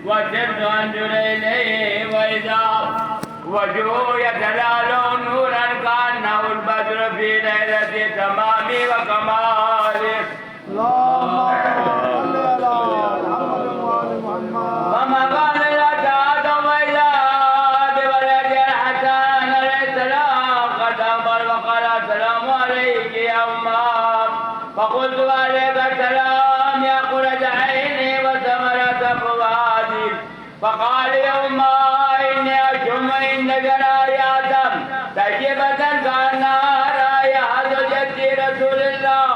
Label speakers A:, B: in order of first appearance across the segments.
A: وسرت أنظر إليه وإذا وجهه يتلالى نورا كأنه البدر في ليلة تمام وكمال.
B: اللهم صل على محمد وآل محمد.
A: فما قال لا تعالى وإذا بولد الحسن عليه السلام قد أمر وقال السلام عليك يا أمه. فقلت عليك السلام يا قرة عيني وثمرة فؤادي. فقال يا أمه إني أشم إنك رايات طيبة كأنها رائحة جد رسول الله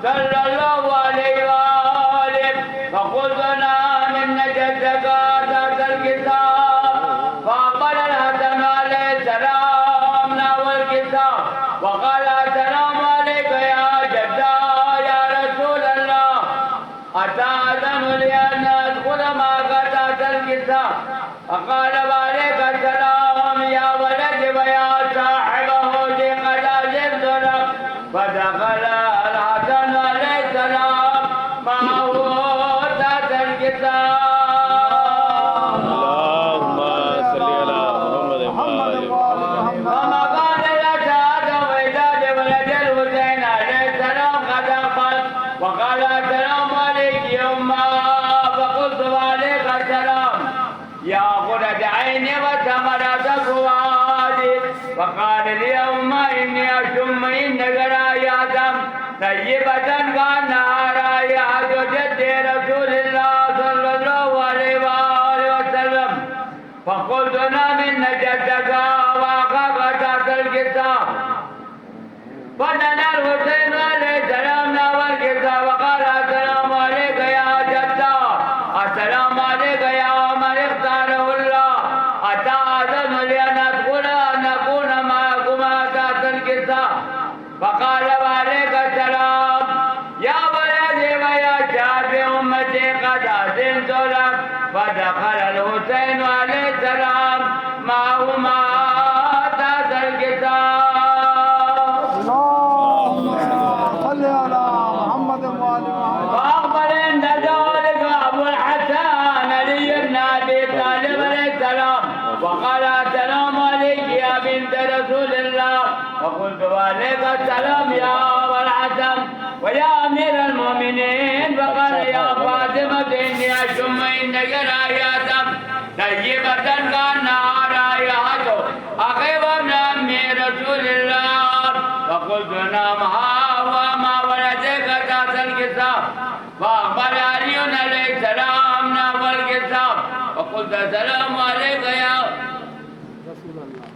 A: صلى الله عليه وآله. فقلت نعم إن جدك ذات الكتاب. فأقبل الحسن عليه السلام نحو الكتاب وقال السلام عليك يا جدا يا رسول الله. أتأذن لي أن أدخل معك تحت الكتاب؟ فقال وعليك السلام يا ولدي ويا صاحبه قد أجبت لك. فدخل الحسن عليه السلام معه تحت الكتاب.
C: اللهم صل على محمد وآل محمد.
A: وما قال لك هذا وإذا بولد الحسين عليه السلام قد أقبل وقال السلام عليك يا أمه. فقلت وعليك السلام يا قرة عيني وثمرة فؤادي. فقال لي يا أمه إني أشم إنك رايات طيبة كأنها رائحة جد رسول الله صلى الله عليه وآله وسلم. فقلت نعم إن جدك وأخاك تحت الكتاب. فدنا الحسين عليه السلام نحو الكتاب وقال السلام عليك يا جدا. السلام عليك يا من اختاره الله. أتأذن لي أن أدخل أن أكون معكما تحت الكتاب؟ فقال وعليك السلام يا ولدي ويا شاب أمتي قد أذنت لك. فدخل الحسين عليه السلام معهما تحت الكتاب.
B: اللهم صل على محمد وآل محمد.
A: فأقبل عند ذلك أبو الحسن علي بن أبي طالب عليه السلام وقال السلام عليك يا بنت رسول الله. فقلت وعليك السلام يا أبا الحسن ويا أمير المؤمنين. فقال يا فاطمة إني أشم إنك رايات طيبة كأنها رائحة أخي وابن أمي رسول الله. فقلت نعم ها وما ولدك تحت الكتاب. فأخبر علي عليه السلام نحو الكتاب. فقلت السلام عليك يا
B: رسول الله.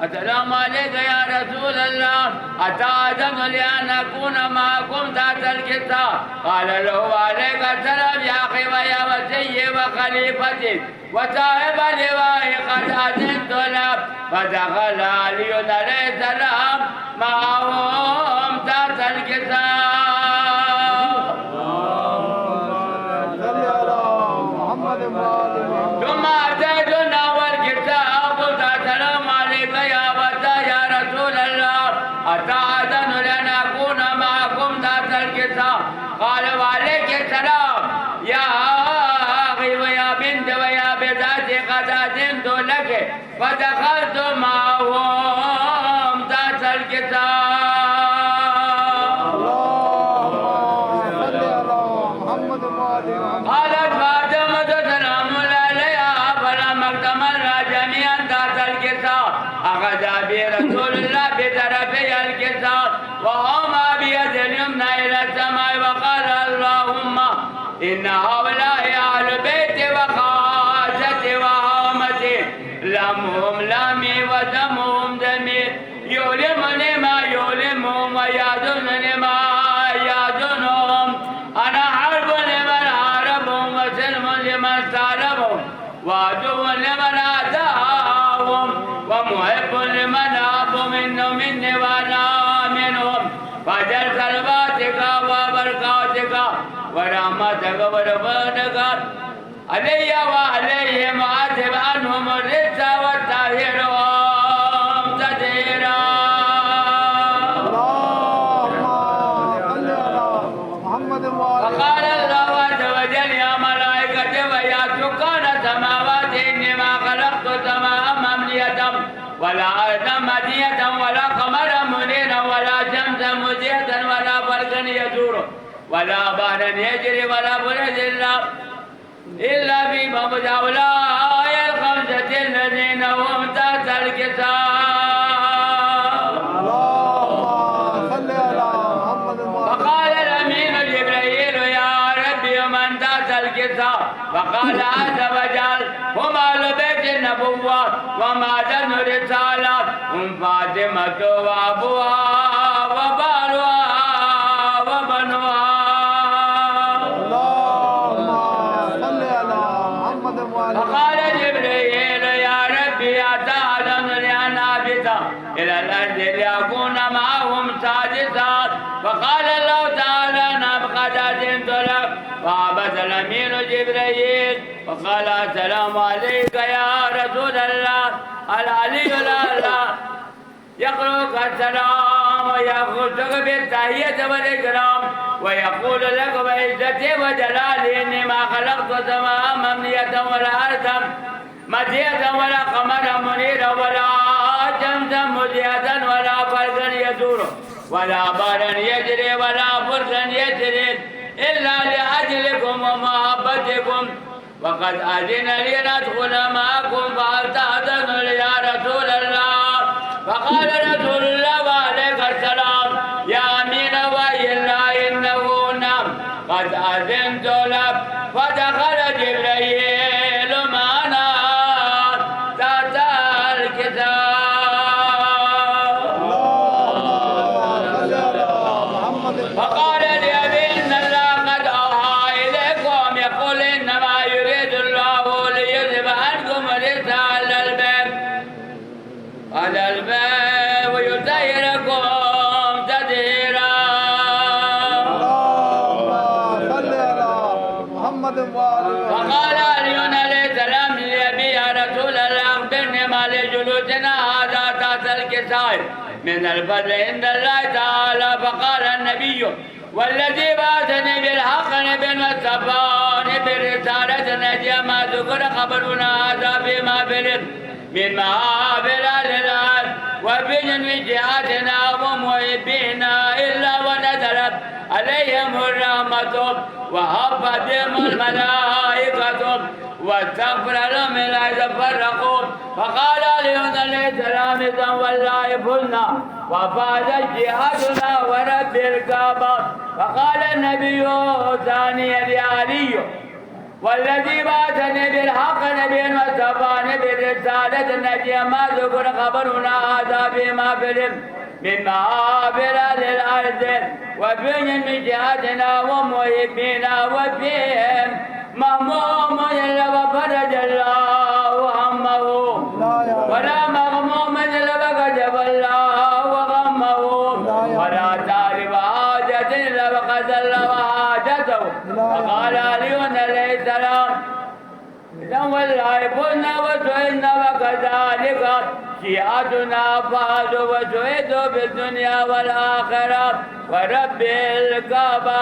A: السلام عليك يا رسول الله. أتأذن لي أن أكون معكم تحت الكتاب؟ قال له عليك السلام يا أخي ويا وسيي وخليفتي وصاحب لواء قد أذنت لك. فدخل علي عليه السلام معهم تحت الكتاب.
B: صل على محمد وآل محمد.
A: ثم أتيت نحو الكتاب قلت السلام عليك يا فتى يا رسول الله. أتأذن لأن أكون معكم تحت الكتاب؟ قال وعليك السلام يا أخي ويا بنت ويا بذاتي قد أذنت لك. فدخلت معهم تحت الكتاب.
B: اللهم صل على محمد وآل محمد.
A: قالت فاطمة سلام عليها فلما اكتملنا جميعا تحت الكتاب أخذ أبي رسول الله بطرفي الكتاب وهما بيد اليمنى إلى السماء وقال اللهم إن هؤلاء أهل بيتي وخاصتي وهامتي لمهم لامي ودمهم دمي يؤلمني ما يؤلمهم ويحزنني ما يحزنهم. أنا حرب لمن حاربهم وسلم لمن سالمهم وعدو لمن آتاهم ومحب لمن أحب مني وأنا منهم. فجل صلواتك وبركاتك ورحمتك ورفقتك علي وعليهم وعذب عنهم الرجس والطاهرهم تطهيرا.
B: اللهم صل على محمد
A: فقال الله عز وجل يا ملائكة ويا سكان السماوات إني ما خلقت السماء مملية ولا أرضا مدية ولا قمرا منيرا ولا شمسا مضيئة ولا برقا يدور ولا بحرا يجري ولا برد إلا في موضع هؤلاء الخمسة الذين هم تحت الكتاب.
B: اللهم صل على محمد
A: فقال الأمين جبريل يا ربي من تحت الكتاب؟ فقال عز وجل هم أهل بيت النبوة ومعدن الرسالة هم فاطمة وأبوها وبالها وبنوها. فقال جبريل يا ربي أتعلم لأن أبدا إلى الأرض ليكون معهم سادسا. فقال الله تعالى نعم قد أذنت لك. فعبس الأمين جبريل وقال السلام عليك يا رسول الله. العلي الأعلى يقرأك السلام ويخصك بالتحية والإكرام ويقول لك بعزتي وجلالي إني ما خلقت السماء مملية ولا أرضا مدية ولا قمرا منيرا ولا شمسا مضيئة ولا برقا يدور ولا بحرا يجري ولا فرقا يجري إلا لأجلكم ومحبتكم وقد أذن لي أن أدخل معكم فهل تأذن لي يا رسول الله؟ فقال رسول الله وعليك السلام يا أمين وحي الله إنه نعم قد أذنت لك. فدخل جبريل معنا تحت الكتاب. فقال لأبي إن الله قد أوحى إليكم يقول إنما يريد الله ليذهب عنكم الرجس على الباب ويطهركم تطهيرا. فقال علي عليه السلام لأبي يا رسول الله أخبرني ما لجلوسنا هذا تحت الكساء من الفضل عند الله تعالى. فقال النبي والذي بعثني بالحق نبيا والصفان بالرسالة نجي ما ذكر خبرنا هذا فيما بلد من محافل الهلال وبجن من جهاتنا ومحبينا إلا ونزلت عليهم الرحمة وهفتهم الملائكة واستغفر لهم لا يتفرقون. فقال علي عليه السلام إذا والله فزنا وفازت جهادنا ورب الكعبة. فقال النبي ثانيا يا علي والذي بعثني بالحق نبيا وصفاني بالرسالة نجي ما ذكر خبرنا هذا فيما فيهم من محافل للأرض وفيهم من جهاتنا ومحبينا وفيهم مهموم إلا وفرج الله همه ولا مغموم إلا وكشف الله وغمه ولا تعرف حاجة إلا وقد الله حاجته. فقال علي عليه السلام إذا والله فزنا وسعدنا وكذلك شيعتنا فازوا وسعدوا في الدنيا والآخرة ورب الكعبة.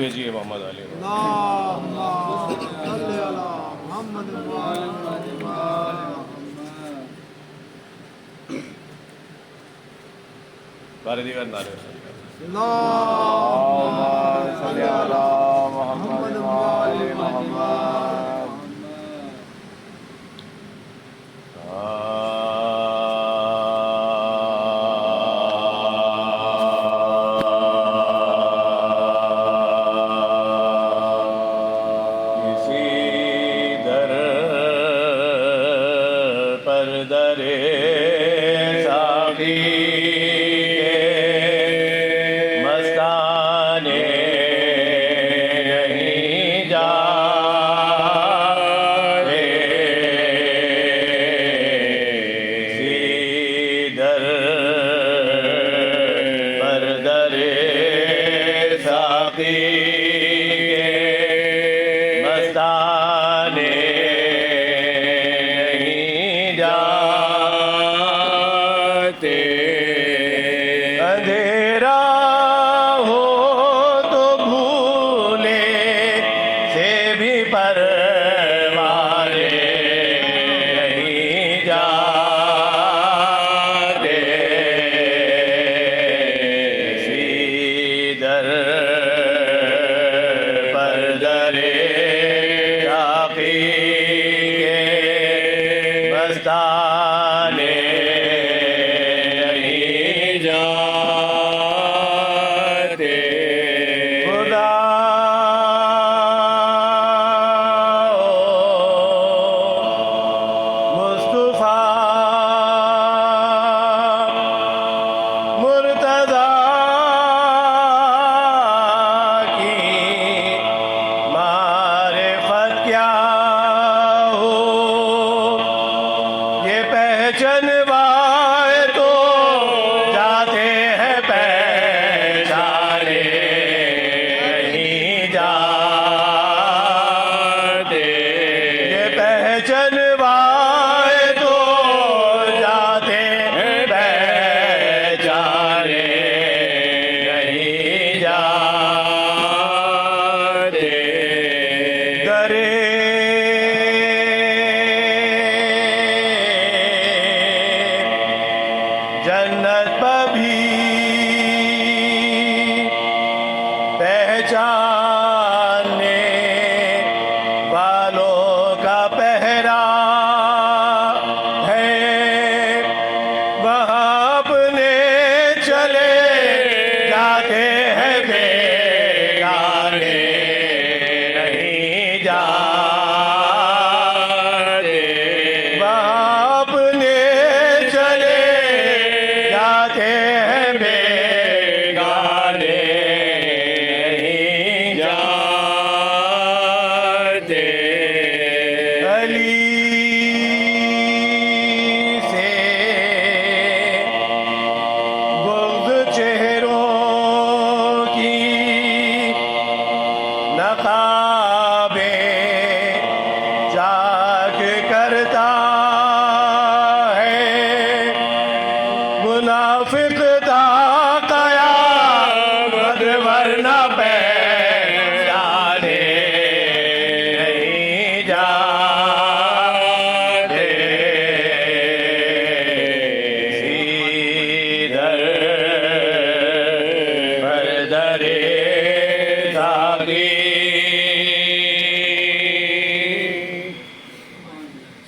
C: بھیجیے محمد علی کو۔
B: اللهم صل على محمد وآل محمد۔
C: بارے دیگر نعرے سے
B: اللهم صل على محمد وآل محمد۔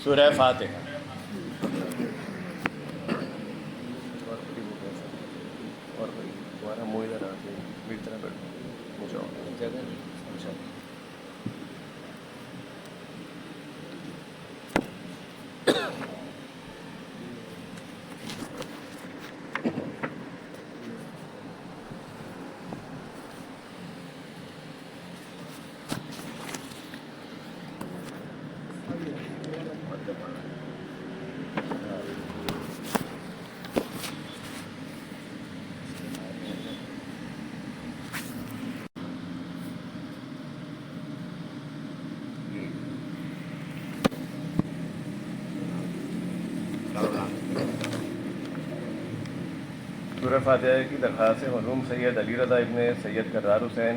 C: سورہ فاتحہ۔ اور تمہارا منہ ادھر آ کے میری طرح بیٹھو، مجھے جگہ سورہ فاتحہ کی درخواست سے مرحوم سید علی رضا ابن سید کرار حسین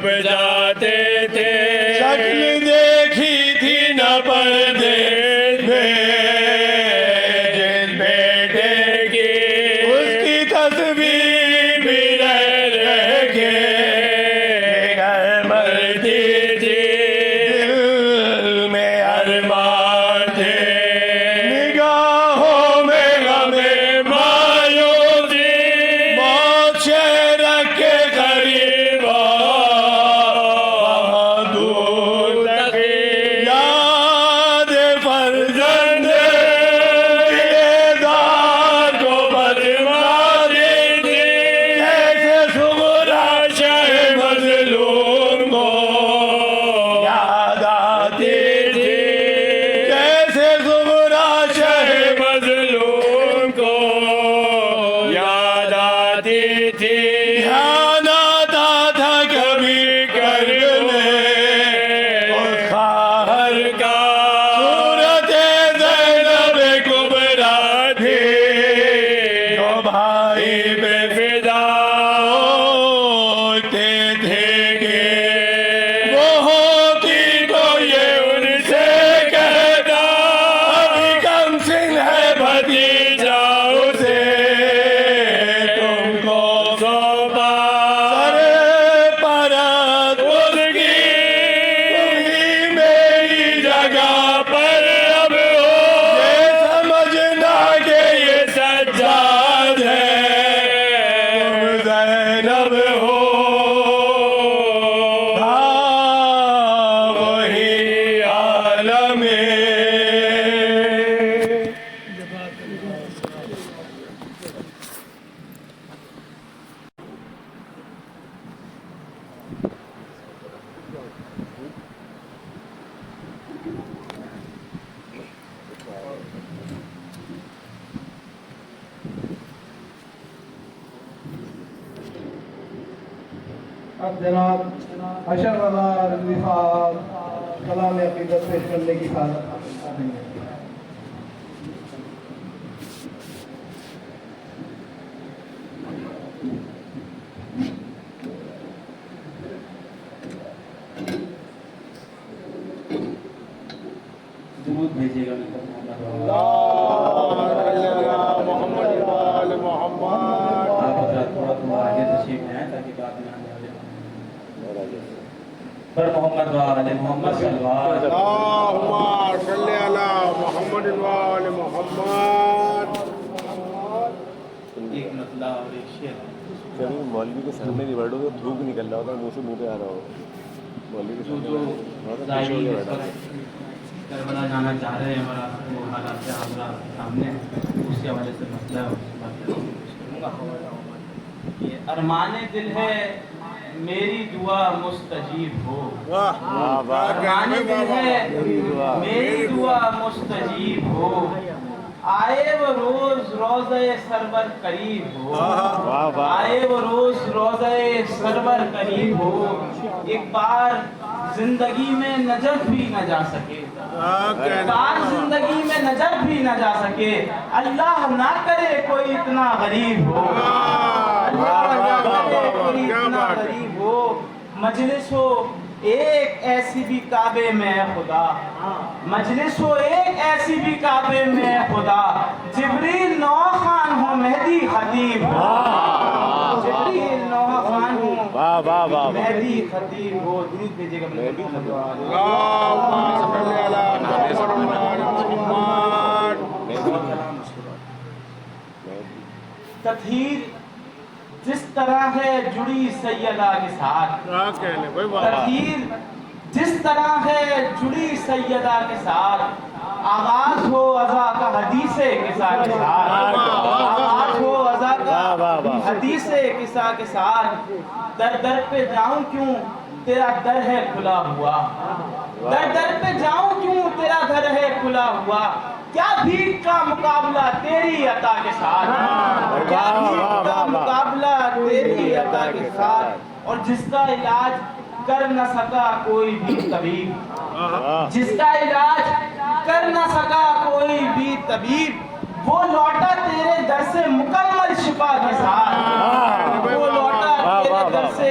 D: جب جاتے تھے شکل دیکھی تھی نہ پردے میں جس بیٹے کی اس کی تصویر بھی رہ کے مرتی تھی دل میں ارمان تھے نگاہوں میں غم مایوسی موت شہر کے قریب وہاں دور تک یاد فرزند دار کو بدماری تھی جیسے سغرا شہ مظلوم کو یاد آتی تھی جیسے سغرا شہ مظلوم کو یاد آتی تھی دھیان آتا تھا کبھی کرنے اس خواہر کا صورت زینب کبریٰ تھی جو بھائی بے فدا ہوتے تھے کہ وہ ہوتی تو یہ ان سے کہتا ابھی کم سن ہے بھتیجا اسے تم کو سونپا سر پرت اس کی تمہیں میری جگہ پر اب ہو یہ سمجھنا کہ یہ سجاد ہے تم زینب ہو تھا وہی عالم
B: اب جناب حشر رضا رضوی صاحب کلام عقیدت پیش کرنے کی سعادت حاصل کریں گے۔
E: درود بھیجیے گا آپ حضرات تھوڑا آگے تشریف لے آئیں تاکہ بعد میں آنے والے پر محمد و آل محمد صلی اللہ علیہ وسلم
F: اللهم صل على محمد وآل محمد
E: ایک مسئلہ اور ایک شعر
C: کبھی مولوی کے سامنے نہیں بیٹھو تو تھوک نکل رہا ہوتا منہ سے منہ پہ آ رہا ہو مولوی کے
E: جو
C: سامنے
E: ظاہری اس وقت کربلا جانا چاہ رہے ہیں اور وہ حالات حضرات کے سامنے اس کے حوالے سے مسئلہ ہے اس بات کروں گا یہ ارمان دل ہے میری دعا مستجیب ہو ارمان دل ہے میری دعا مستجیب ہو آئے وہ روز روزہ سرور قریب ہو آئے وہ روز روزہ سرور قریب ہو ایک بار زندگی میں نجف بھی نہ جا سکے ایک بار زندگی میں نجف بھی نہ جا سکے اللہ نہ کرے کوئی اتنا غریب ہو اللہ نہ کرے کوئی اتنا غریب ہو مجلس ہو ایک ایسی بھی کعبے میں خدا مجلس ہو ایک ایسی بھی کعبے میں خدا جبریل نوح خان ہو مہدی خطیب ہو جبریل نوح خان ہو مہدی خطیب ہو درود بھیجیے گا مہدی خطیب
F: اللهم صل على محمد وآل محمد
E: تطہیر جس طرح ہے جڑی سیدہ کے ساتھ تطہیر جس طرح ہے جڑی سیدہ کے ساتھ آغاز ہو عزا کا حدیث قصہ کے ساتھ آغاز ہو عزا کا حدیث قصہ کے ساتھ در در پہ جاؤں کیوں تیرا در ہے کھلا ہوا در در پہ جاؤں کیوں تیرا در ہے کھلا ہوا کیا بھیک کا مقابلہ تیری عطا کے ساتھ کیا بھیک کا مقابلہ تیری عطا کے ساتھ اور جس کا علاج کر نہ سکا کوئی بھی طبیب جس کا علاج کر نہ سکا کوئی بھی طبیب وہ لوٹا تیرے در سے مکمل شفا کے ساتھ وہ لوٹا تیرے در سے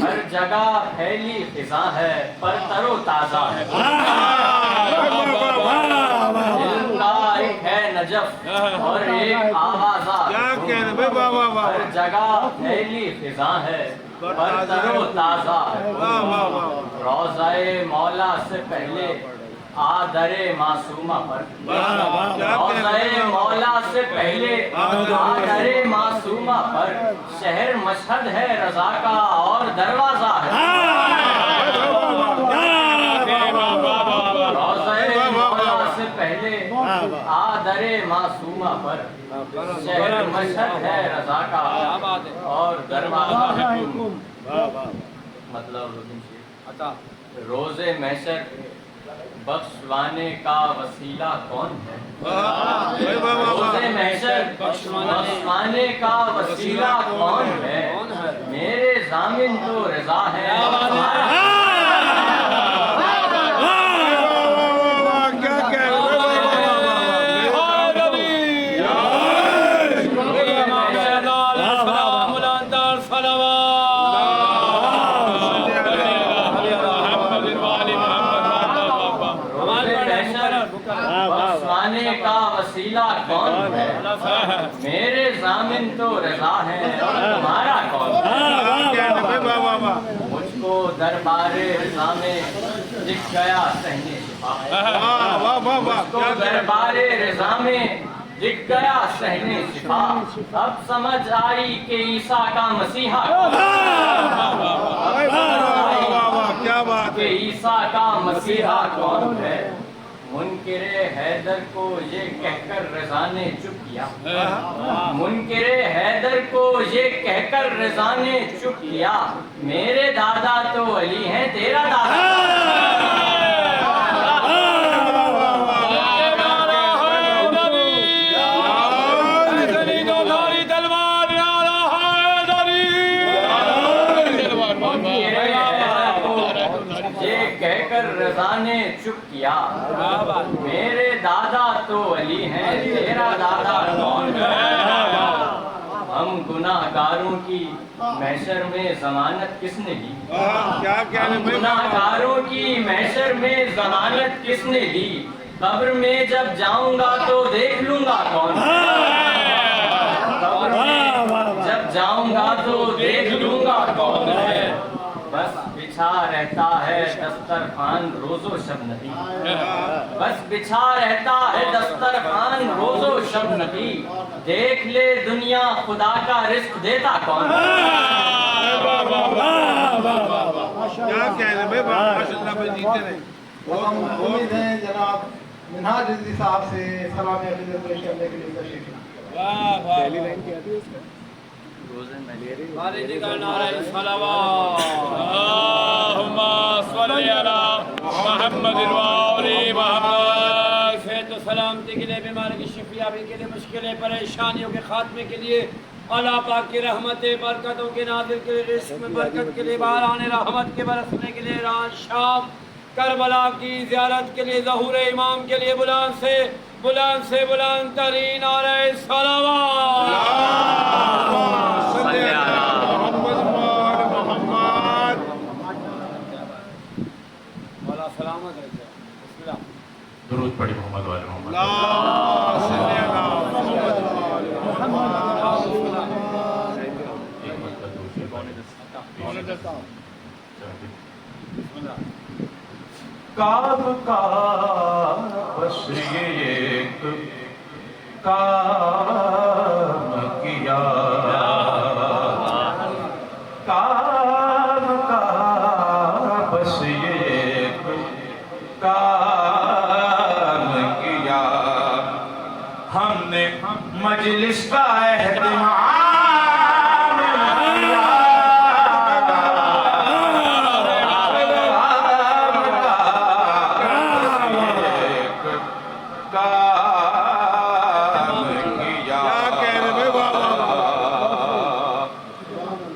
A: ہر جگہ پھیلی خزاں ہے پر تر و تازہ ہے علم کا ایک ہے نجف اور ایک آوازہ ہر جگہ پھیلی خزاں ہے پر تر و تازہ ہے روضہ مولا سے پہلے آدر معصومہ پر روضہ مولا سے پہلے آدر معصومہ پر شہر مشہد ہے رضا کا اور دروازہ ہے روضہ مولا سے پہلے آدر معصومہ پر شہر مشہد ہے رضا کا اور دروازہ ہے مطلب روز محشر بخشوانے کا وسیلہ کون ہے روز محشر بخشوانے کا وسیلہ کون ہے میرے ضامن تو رضا ہے کا وسیلہ کون ہے میرے ضامن تو رضا ہے اور تمہارا کون ہے مجھ کو دربار رضا میں دکھ گیا صحن شفا مجھ کو دربار رضا میں دکھ گیا صحن شفا اب سمجھ آئی کہ عیسیٰ کا مسیحا کہ عیسیٰ کا مسیحا کون ہے منکر حیدر کو یہ کہہ کر رضا نے چپ کیا منکر حیدر کو یہ کہہ کر رضا نے چپ کیا میرے دادا تو علی ہیں تیرا دادا رضا نے چپ کیا میرے دادا تو علی ہیں تیرا دادا کون ہے ہم گناہ گاروں کی محشر میں ضمانت کس نے لی ہم گناہ گاروں کی محشر میں ضمانت کس نے لی قبر میں جب جاؤں گا تو دیکھ لوں گا کون قبر میں جب جاؤں گا تو دیکھ لوں گا کون ہے بس بچھا رہتا ہے دسترخوان روز و شب نہیں بس بچھا رہتا ہے دسترخوان روز و شب نہیں دیکھ لے دنیا خدا کا رزق دیتا کون
B: امید ہے جناب منہاج رضوی صاحب سے سلام عقیدت پیش کرنے کے لیے تشریف
D: اللہم صلی علی محمد وآلِ محمد صحت و سلامتی کے لیے بیماری کی شفیابی کے لیے مشکلیں پریشانیوں کے خاتمے کے لیے اللہ پاک کی رحمت برکتوں کے نازل کے لیے رزق میں برکت کے لیے باران رحمت کے برسنے کے لیے رات شام کربلا کی زیارت کے لیے ظہور امام کے لیے بلند سے بلند ترین نعرہ صلوات سلامت رہے درود پڑھی محمد والے محمد
G: کام کا بس ایک کام کیا کام کا بس ایک کام کیا ہم نے مجلس کا اہتمام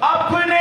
G: اپنے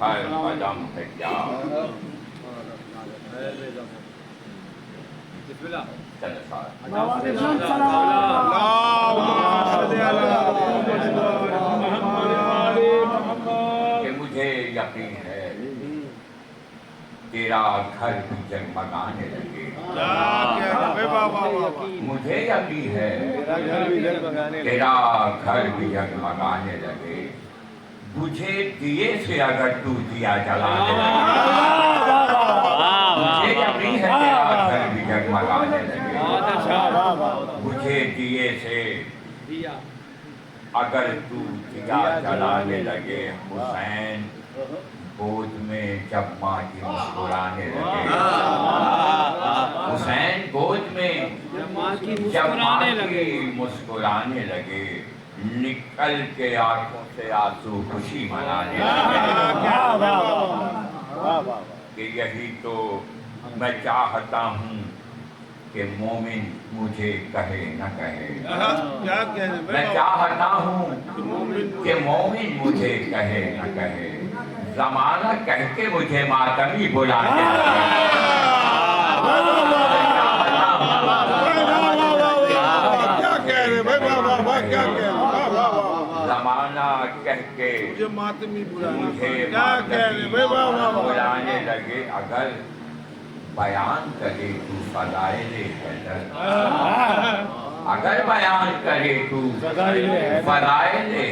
G: ہر قدم ہے کیا چل ساتھ کہ مجھے یقین ہے تیرا گھر بھی جگمگانے لگے مجھے یقین ہے تیرا گھر بھی جگمگانے لگے مجھے دیے سے اگر تو دیا جلانے لگے مجھے یقین ہے تیرا گھر بھی جگمگانے لگے مجھے دیے سے اگر تو دیا جلانے لگے حسین گود میں جب ماں کی مسکرانے لگے حسین گود میں جب ماں کی مسکرانے لگے نکل کے آنکھوں سے آنسو خوشی منانے لگے کہ یہی تو میں چاہتا ہوں کہ مومن مجھے کہے نہ کہے میں چاہتا ہوں کہ مومن مجھے کہے نہ کہے زمانہ کہہ کے مجھے ماتمی بلانے لگے زمانہ کہہ کے مجھے ماتمی بلانے لگے اگر بیان کرے تو فضائل حیدر اگر بیان کرے تو فضائل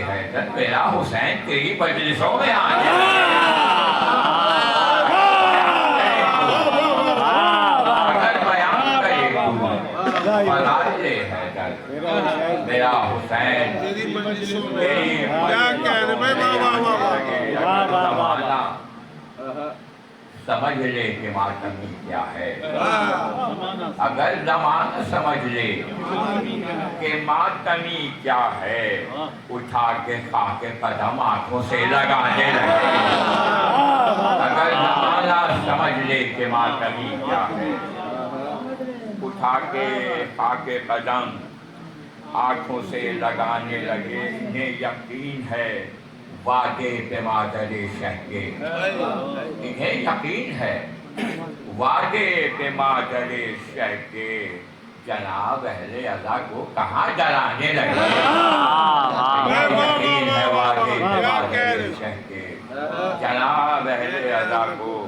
G: حیدر میرا حسین تیری مجلسوں میں آنے اگر بیان کرے تو فضائل حیدر میرا حسین تیری مجلسوں میں زمانہ سمجھ لے کہ ماتمی کیا ہے اگر زمانہ سمجھ لے کہ ماتمی کیا ہے اٹھا کے خاک قدم آنکھوں سے لگانے لگے اگر زمانہ سمجھ لے کہ ماتمی کیا ہے اٹھا کے خاک قدم آنکھوں سے لگانے لگے انہیں یقین ہے وعدے پہ مادر شہ کے انہیں یقین ہے وعدے پہ مادر شہ کے جناب اہل عزا کو کہاں جلانے لگے انہیں یقین ہے وعدے پہ مادر شہ کے جناب اہل عزا کو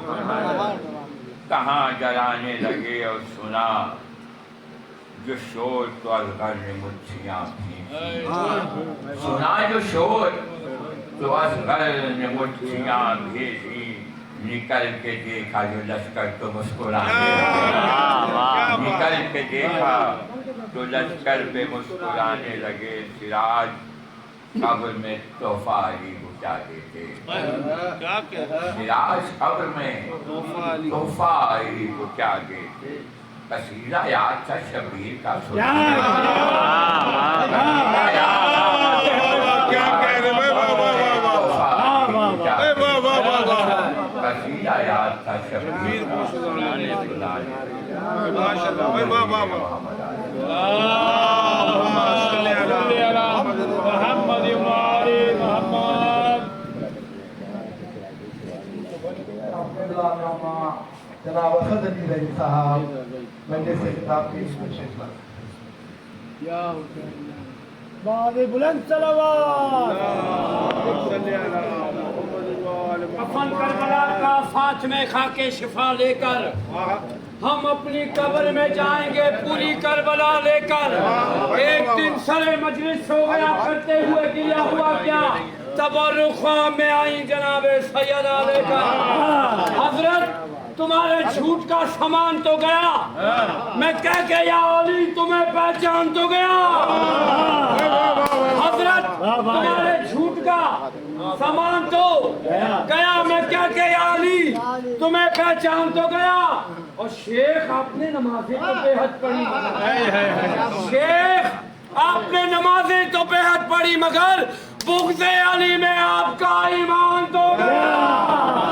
G: کہاں جلانے لگے اور سنا جو شور تو ازغر نے مجھیاں بھیجی سنا جو شور تو ازغر نے مٹھیاں بھیجی نکل کے دیکھا جو لشکر تو مسکرانے لگے نکل کے دیکھا تو لشکر پہ مسکرانے لگے سراج قبر میں تحفہ علی کو کیا دیتے سراج قبر میں تحفہ علی کو کیا دیتے قصیدہ یاد تھا شبیر کا قصیدہ یاد تھا شبیر
B: جناب اسد علی رضی صاحب مجلس سے خطاب پیش کریں
A: یا حسین بعد بلند صلوات
D: کفن کربلا کا ساتھ میں خاکے شفا لے کر ہم اپنی قبر میں جائیں گے پوری کربلا لے کر ایک دن سر مجلس ہو گیا کرتے ہوئے کیا ہوا کیا تبرک خواہ میں آئی جناب سیدہ لے کر حضرت تمہارے جھوٹ کا سامان تو گیا میں کہہ کے یا علی تمہیں پہچان تو گیا حضرت تمہارے جھوٹ کا سامان تو گیا میں کہہ کے یا علی تمہیں پہچان تو گیا اور شیخ آپ نے نمازیں تو بے حد پڑھی شیخ آپ نے نمازیں تو بے حد پڑھی مگر بغض علی میں آپ کا ایمان تو گیا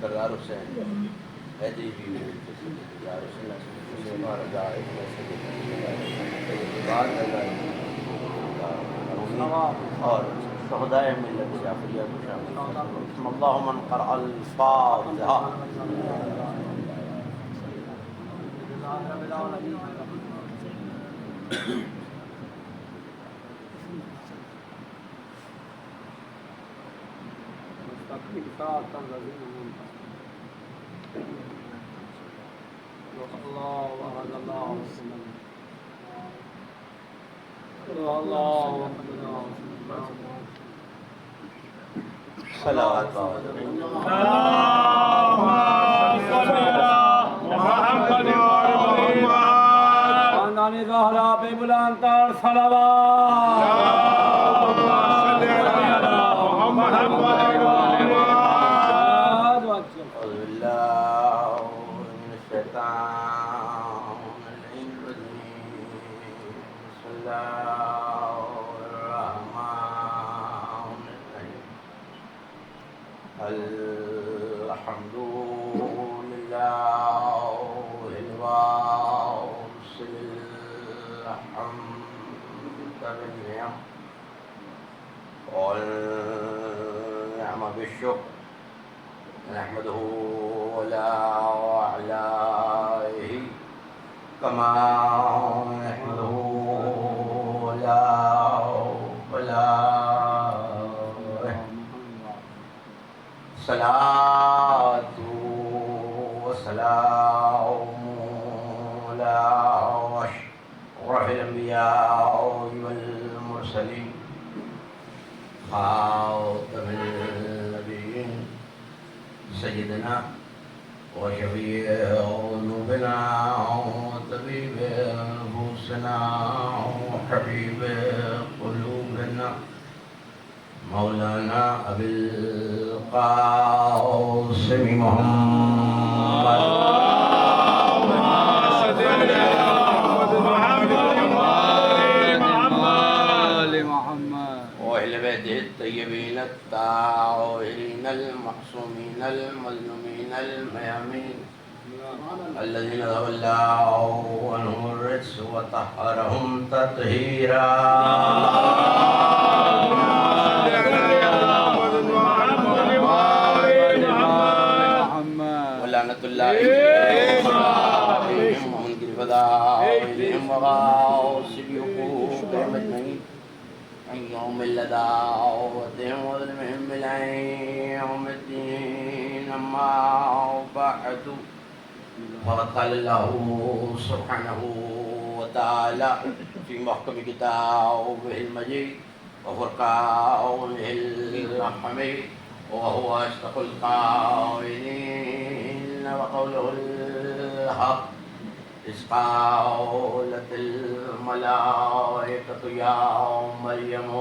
H: کردار حسین حیدری بیوی یا رسول اللہ رضا اور شہدائے ملت جعفریہ کو شامل اللہم من قرأ الفاتحہ. صلوات
D: خاندان زہرا پہ بلند تر صلوات.
H: أعوذ بالله من الشيطان الرجيم. بسم الله الرحمن الرحيم. الحمد لله الواصل الحمد بالنعم والنعم بالشكر نحمده ولا عليه كما نحمده ولا صلاة وسلام على أشرف الأنبياء والمرسلين خاتم النبيين سيدنا وشفيع ذنوبنا وطبيب نفوسنا وحبيب قلوبنا مولانا أبي القاسم محمد وأهل بيته الطيبين الطاهرين المعصومين المظلومين الميامين الذين ذهب الله عنهم الرجس وطهرهم تطهيرا. ولعنة الله عليهم ومنكر فدائهم وغاصب حقوقهم أجمعين عن يوم دعوتهم وظلمهم إلى يوم الدين. أما بعد فقد قال الله سبحانه وتعالى في محكم كتابه المجيد وفرقانه الحميد وهو أصدق القائلين وقوله الحق إذ قالت الملائكة يا مريم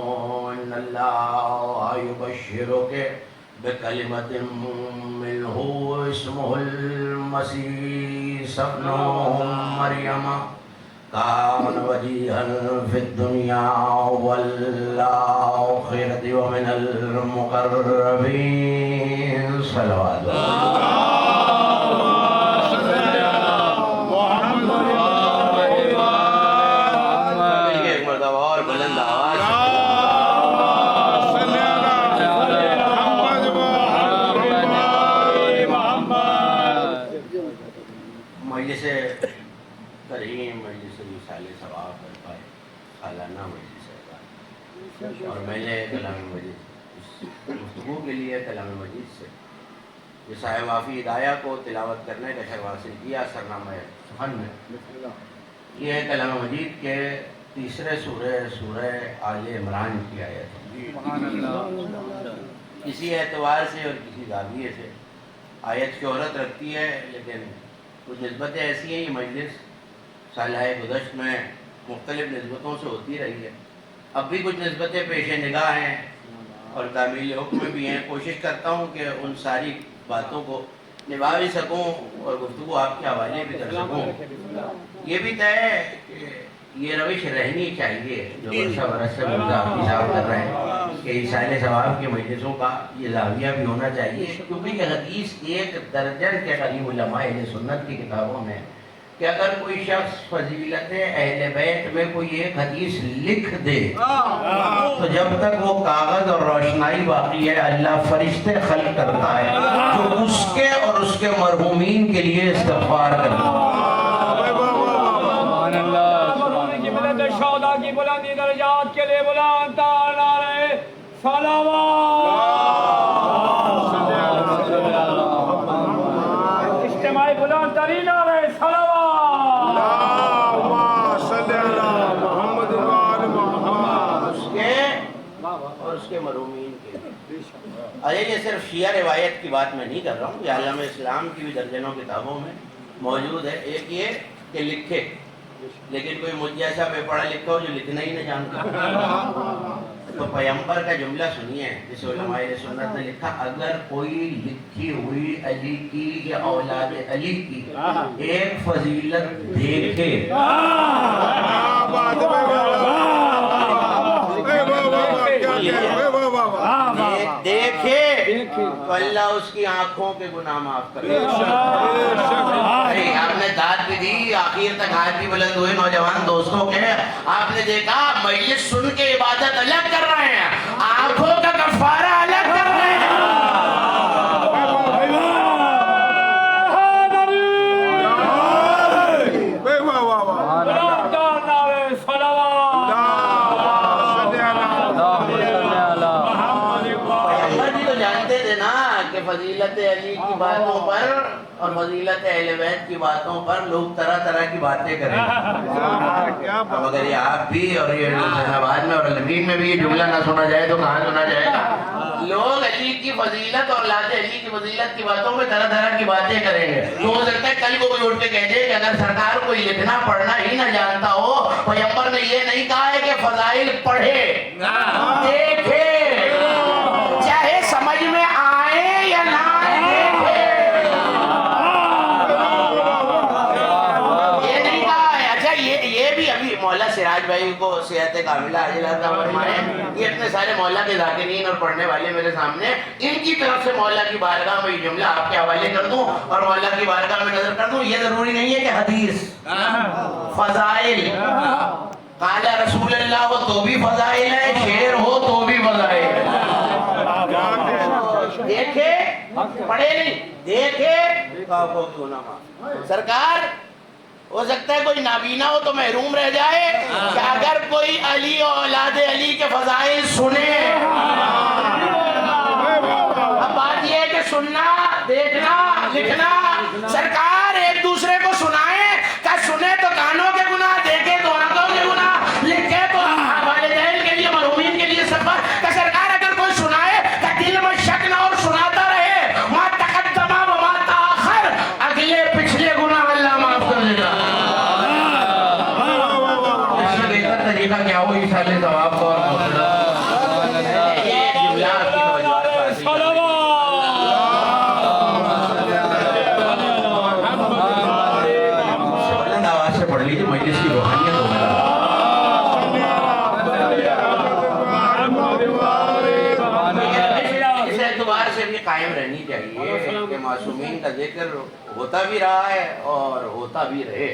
H: إن الله يبشرك بكلمة منه اسمه المسيح ابن مريم كان وجيها في الدنيا والآخرة ومن المقربين. صلوات مجلس کریم مجلس رسالہ ثواب برپائے سالانہ مجلس ہے اور میں نے کلام مجید گفتگو کے لیے کلام مجید سے یہ صاحب وافی ہدایہ کو تلاوت کرنے کا شرف حاصل کیا سرنامہ سخن میں. یہ ہے کلام مجید کے تیسرے سورہ آل عمران کی آیت ہے. کسی اعتبار سے اور کسی زاویے سے آیت شہرت رکھتی ہے لیکن کچھ نسبتیں ایسی ہیں. یہ مجلس سالہ گزشت میں مختلف نسبتوں سے ہوتی رہی ہے. اب بھی کچھ نسبتیں پیش نگاہ ہیں اور تعمیل حکم بھی ہیں. کوشش کرتا ہوں کہ ان ساری باتوں کو نبھا بھی سکوں اور گفتگو آپ کے حوالے بھی کر سکوں. یہ بھی طے ہے کہ یہ روش رہنی چاہیے جو برسہ برس سے مرزا حافظ صاحب کر رہے ہیں کہ ایصال ثواب کی مجلسوں کا یہ زاویہ بھی ہونا چاہیے، کیونکہ یہ حدیث ایک درجن کے قریب علماء اہل سنت کی کتابوں میں کہ اگر کوئی شخص فضیلت اہل بیت میں کوئی ایک حدیث لکھ دے تو جب تک وہ کاغذ اور روشنائی باقی ہے اللہ فرشتے خلق کرتا ہے جو اس کے اور اس کے مرحومین کے لیے استغفار کرتا ہے۔
D: شہداء کی بلندی درجات کے لیے بلند نعرہ صلوات، اجتماعی بلند ترین نعرہ صلوات،
H: اور اس کے مرحومین کے لیے۔ یہ صرف شیعہ روایت کی بات میں نہیں کر رہا ہوں، یہ عالم اسلام کی بھی درجنوں کتابوں میں موجود ہے۔ ایک یہ کہ لکھے لیکن کوئی مجھ جیسا بے پڑھا لکھا ہو جو لکھنا ہی نہ جانتا، تو پیغمبر کا جملہ سنیے جس علماء سنت نے لکھا، اگر کوئی لکھی ہوئی علی کی یا اولاد علی کی ایک فضیلت دیکھے تو اللہ اس کی آنکھوں کے گناہ معاف کرے۔ آپ نے داد بھی دی، آخر تک ہاتھ بھی بلند ہوئے نوجوان دوستوں کے، آپ نے دیکھا مجلس سن کے عبادت الگ کر رہے ہیں، آنکھوں کا کفارہ الگ کر رہے ہیں۔ فضیلت علی کی باتوں پر اور فضیلت اہل بیت کی باتوں پر لوگ طرح طرح کی باتیں کریں گے۔ اب اگر یہ آپ بھی اور یہ حسین آباد میں اور الدین میں بھی یہ جملہ نہ سنا جائے تو کہاں سنا جائے گا؟ لوگ علی کی فضیلت اور اولاد علی کی فضیلت کی باتوں میں طرح طرح کی باتیں کریں گے۔ تو ہو سکتا ہے کل کو کوئی اٹھ کے کہہ دے کہ اگر سرکار کوئی لکھنا پڑھنا ہی نہ جانتا ہو، پیغمبر نے یہ نہیں کہا ہے کہ فضائل پڑھے، دیکھے، چاہے سمجھ میں آئے یا نہ آئے، یہ نہیں کہا ہے۔ اچھا یہ بھی ابھی مولا سراج بھائی کو صحت کاملہ عاجلہ عطا فرمائے، یہ اتنے سارے مولا کے ذاکرین اور پڑھنے والے میرے سامنے، ان کی طرف سے مولا کی بارگاہ میں یہ جملہ آپ کے حوالے کر دوں اور مولا کی بارگاہ میں نظر کر دوں۔ یہ ضروری نہیں ہے کہ حدیث، فضائل، قال رسول اللہ ہو تو بھی فضائل ہے، شعر ہو تو بھی فضائل ہے۔ دیکھے پڑھے نہیں، دیکھے کافوں کی گناہ معاف۔ سرکار ہو سکتا ہے کوئی نابینا ہو تو محروم رہ جائے کہ اگر کوئی علی اور اولاد علی کے فضائل سنے، اب بات یہ ہے کہ سننا، دیکھنا، لکھنا، سرکار ایک دوسرے کو سنائے کہ سنے تو کانوں کے گناہ، دیکھے تو آنکھوں کے گناہ، لکھے تو والدین کے لیے مرحومین کے لیے سفر، کہ سرکار اگر کوئی سنائے کہ دل میں شک نہ اور سناتا رہے، ما تقدم و ما تاخر، اگلے پچھلے گناہ اللہ معاف کر دے گا۔ اس سے بہتر طریقہ کیا ہو ایصال ثواب کو اور یہ جملہ آپ کی توجہات کا حاصل کریں۔ بلند آواز سے پڑھ لیجیے، مجلس کی روحانیت ہو گئی۔ اس اعتبار سے بھی قائم رہنی چاہیے کہ معصومین کا ذکر ہوتا بھی رہا ہے اور ہوتا بھی رہے۔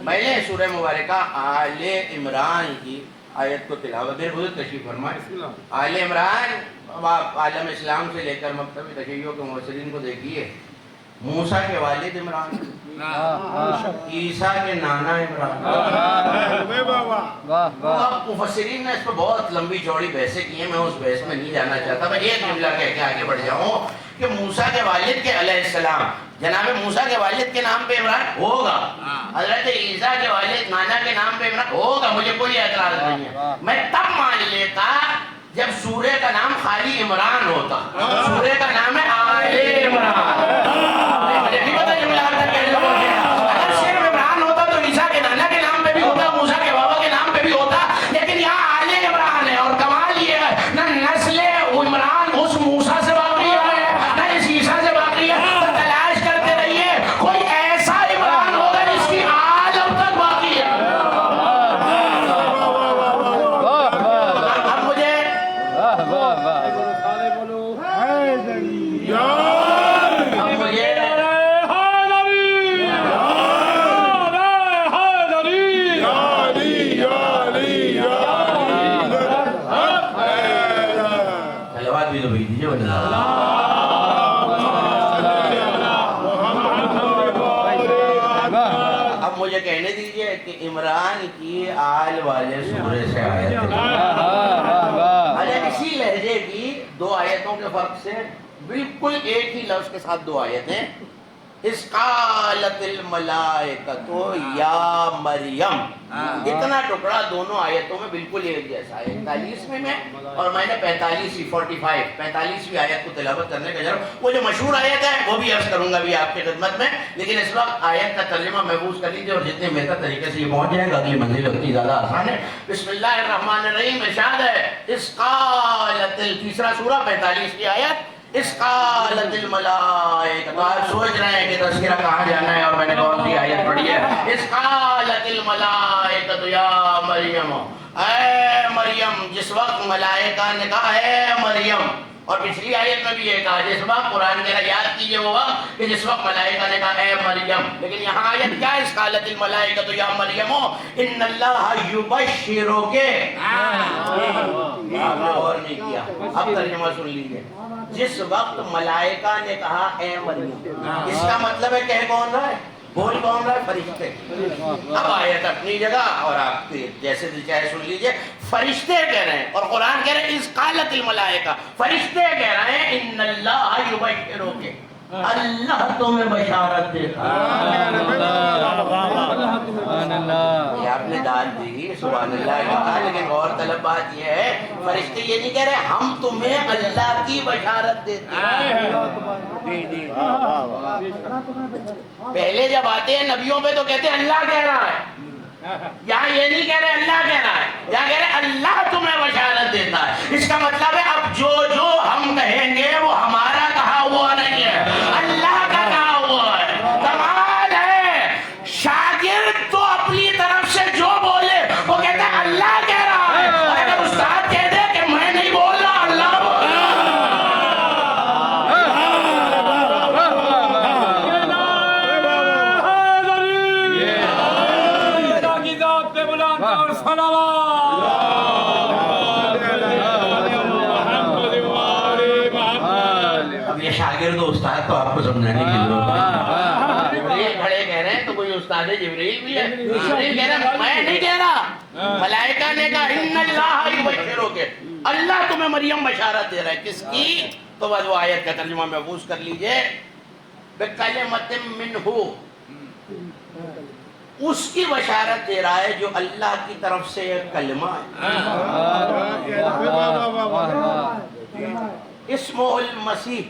H: میں نے سورہ مبارکہ آل عمران کی آیت کو تلاوت بزرگ تشریف فرمائے۔ آل عمران عالم اسلام سے لے کر مکتب تشیع کے مفسرین کو دیکھیے، موسیٰ کے والد عمران، عیسیٰ کے نانا عمران۔ مفسرین نے اس پر بہت لمبی چوڑی بحثیں کی ہیں، میں اس بحث میں نہیں جانا چاہتا، میں ایک جملہ کہہ کے آگے بڑھ جاؤں کہ موسیٰ کے والد کے علیہ السلام، جناب موسیٰ کے والد کے نام پہ عمران ہوگا، حضرت عیسیٰ کے والد نانا کے نام پہ عمران ہوگا، مجھے کوئی اعتراض نہیں ہے۔ میں تب مان لیتا جب سورہ کا نام خالی عمران ہوتا، سورہ کا نام ہے آل عمران۔ مجھے نہیں پتا جملہ آپ تک کیسے ہو گیا۔ اگر صرف عمران ہوتا تو عیسیٰ کے نانا کے نام پہ بھی ہوتا، موسیٰ کے بابا کے نام پہ بھی ہوتا، لیکن یہاں آل عمران ہے، اور کمال یہ ہے نہ نسل عمران اس موسیٰ سے باقی ہے نہ اس عیسیٰ سے باقی ہے، تو تلاش کرتے رہیے کوئی ایسا عمران ہوگا جس کی آل اب تک باقی ہے۔ والے سورے سے آیت اسی لہجے کی دو آیتوں کے فرق سے بالکل ایک ہی لفظ کے ساتھ دو آیتیں. اذ قالت الملائکۃ یا مریم، اتنا ٹکڑا دونوں آیتوں میں بالکل ایک جیسا ہے. 41ویں میں اور میں نے 45ویں آیت کو تلاوت کرنے کا جرم. وہ جو مشہور آیت ہے وہ بھی عرض کروں گا بھی آپ کی خدمت میں، لیکن اس وقت آیت کا ترجمہ محفوظ کر لیجیے اور جتنے بہتر طریقے سے یہ پہنچ جائے گا اگلی منزل اتنی زیادہ آسان ہے. بسم اللہ الرحمن الرحیم. ارشاد ہے اذ قالت، تیسرا سورہ 45ویں آیت. اذ قالت الملائکہ، تو آپ سوچ رہے ہیں کہ تذکرہ کہاں جانا ہے اور میں نے کون سی آیت پڑھی ہے. اذ قالت الملائکہ یا مریم، اے مریم، جس وقت ملائکہ نے کہا اے مریم. اور پچھلی آیت میں بھی یہ کہا جس وقت قرآن کہہ رہا یاد کیجئے وہ وقت کہ جس وقت ملائکہ نے کہا اے مریم. لیکن یہاں آیت کیا ہے؟ اذ قالت الملائکہ یا مریم ان اللہ یبشرک. آپ نے غور نہیں کیا، اب ترجمہ سن لیجیے. جس وقت ملائکہ نے کہا اے مریم، اس کا مطلب ہے کہ کون رہا ہے؟ بول کون رہا ہے؟ فرشتے. اب آیت اپنی جگہ اور آپ جیسے دل چاہے سن لیجئے. فرشتے کہہ رہے ہیں اور قرآن کہہ رہے ہیں اذ قالت الملائکہ. فرشتے کہہ رہے ہیں ان اللہ یبشرک، اللہ تمہیں بشارت دیتا ہے. یہ آپ نے داد دی، سبحان اللہ کہا، لیکن غور طلب بات یہ ہے فرشتے یہ نہیں کہہ رہے ہم تمہیں اللہ کی بشارت دیتے ہیں. پہلے جب آتے ہیں نبیوں پہ تو کہتے ہیں اللہ کہہ رہا ہے. یہاں یہ نہیں کہہ رہے اللہ کہہ رہا ہے، یہاں کہہ رہے اللہ تمہیں بشارت دیتا ہے. اس کا مطلب ہے اب جو ہم کہیں گے وہ ہمارا کہا ہوا نہیں ہے، اللہ کا کہا ہوا ہے. کمال ہے، شاگرد تو اپنی طرف سے جو بولے وہ کہتا ہے اللہ کہہ رہا ہے، اور اگر استاد کہہ دے کہ میں نہیں بول رہا اللہ بول رہا. اب یہ شاگرد و استاد تو آپ کو سمجھانے کی ضرورت ہے. جبریل کھڑے کہہ رہے ہیں تو کوئی استاد جبریل بھی ہے. جبریل کہہ رہا میں نہیں کہہ رہا، ملائکہ نے کہا ان اللہ یبشرک، اللہ تمہیں مریم بشارت دے رہا ہے. کس کی؟ تو بعد وہ آیت کا ترجمہ محفوظ کر لیجئے. بکلمۃ منہ، اس کی بشارت دے رہا ہے جو اللہ کی طرف سے ایک کلمہ ہے. اسمہ المسیح،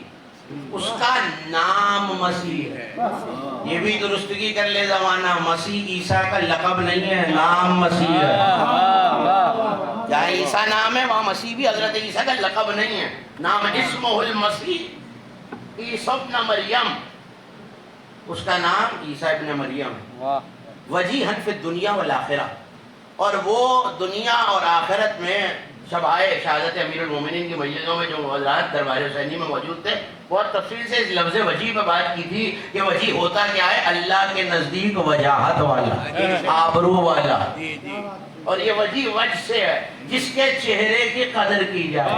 H: اس کا نام مسیح ہے. یہ بھی درستگی کر لے زمانہ، مسیح عیسیٰ کا لقب نہیں ہے، نام مسیح ہے. جہاں عیسیٰ نام ہے وہاں مسیح بھی حضرت عیسیٰ کا لقب نہیں ہے، نام اسمہ المسیح عیسیٰ ابن مریم، اس کا نام عیسیٰ ابن مریم ہے. وجیہاً فی الدنیا والآخرہ، اور وہ دنیا اور آخرت میں شبائے شہادت امیر المومنین کی مجلسوں میں جو حضرات دربار حسینی میں موجود تھے بہت تفصیل سے اس لفظ وجیہ پہ بات کی تھی کہ وجیہ ہوتا کیا ہے؟ اللہ کے نزدیک وجاہت والا، آبرو والا. اور یہ وجیہ وجہ سے ہے جس کے چہرے کی قدر کی جائے.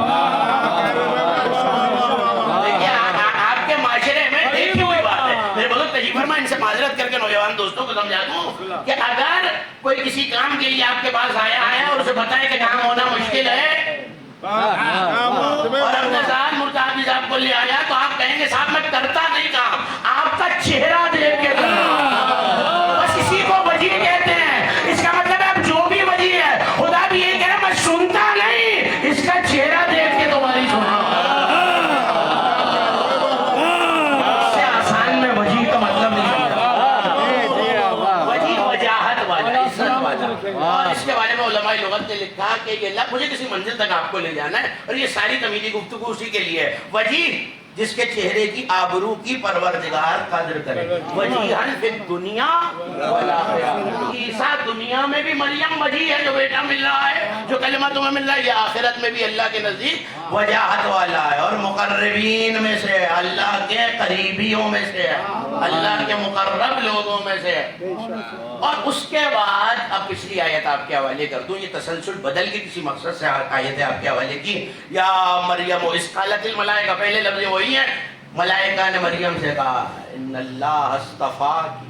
H: دیکھیں آپ کے معاشرے میں دیکھی ہوئی بات ہے. میرے بزرگ تشریف فرما، ان سے معذرت کر کے نوجوان دوستوں کو سمجھا دوں کہ اگر کوئی کسی کام کے لیے آپ کے پاس آیا ہے اور اسے بتائے کہ کام ہونا مشکل ہے اور اپنے ساتھ مرتاحی صاحب کو لے آیا تو آپ کہیں گے صاحب میں کرتا نہیں کام، آپ کا چہرہ دیکھ کے بس اسی کو وجیہ کہتے ہیں. اس کا مطلب ہے اب جو بھی وجیہ ہے خدا بھی یہی کہہ رہا ہے میں سنتا نہیں، اس کا چہرہ دیکھ کے تمہاری سنا. اس سے آسان میں وجیہ کا مطلب نہیں سمجھا. وجیہ وجاہت والا، عزت والا. اور اس کے بارے میں علماء لغت نے لکھا کہ یہ لفظ مجھے کسی منزل تک آپ کو لے جانا ہے اور یہ ساری تمیزی گفتگو اسی کے لیے ہے. وجیہ جس کے چہرے کی آبرو کی پروردگار قدر کرے. وجیہاً فی الدنیا والآخرہ، عیسیٰ دنیا میں بھی مریم وجیہ ہے جو بیٹا مل رہا ہے، جو کلمہ تمہیں مل رہا ہے، یہ آخرت میں بھی اللہ کے نزدیک وجاہت والا ہے اور مقربین میں سے ہے، اللہ کے قریبیوں میں سے ہے، اللہ کے مقرب لوگوں میں سے ہے. اور اس کے بعد اب پچھلی آیت آپ کے حوالے کر دوں، یہ تسلسل بدل کے کسی مقصد سے آیتیں آپ کے حوالے کی. یا مریم اذ قالت الملائکہ، پہلے لفظ وہی ہیں. ملائکہ نے مریم سے کہا ان اللہ اصطفاکی،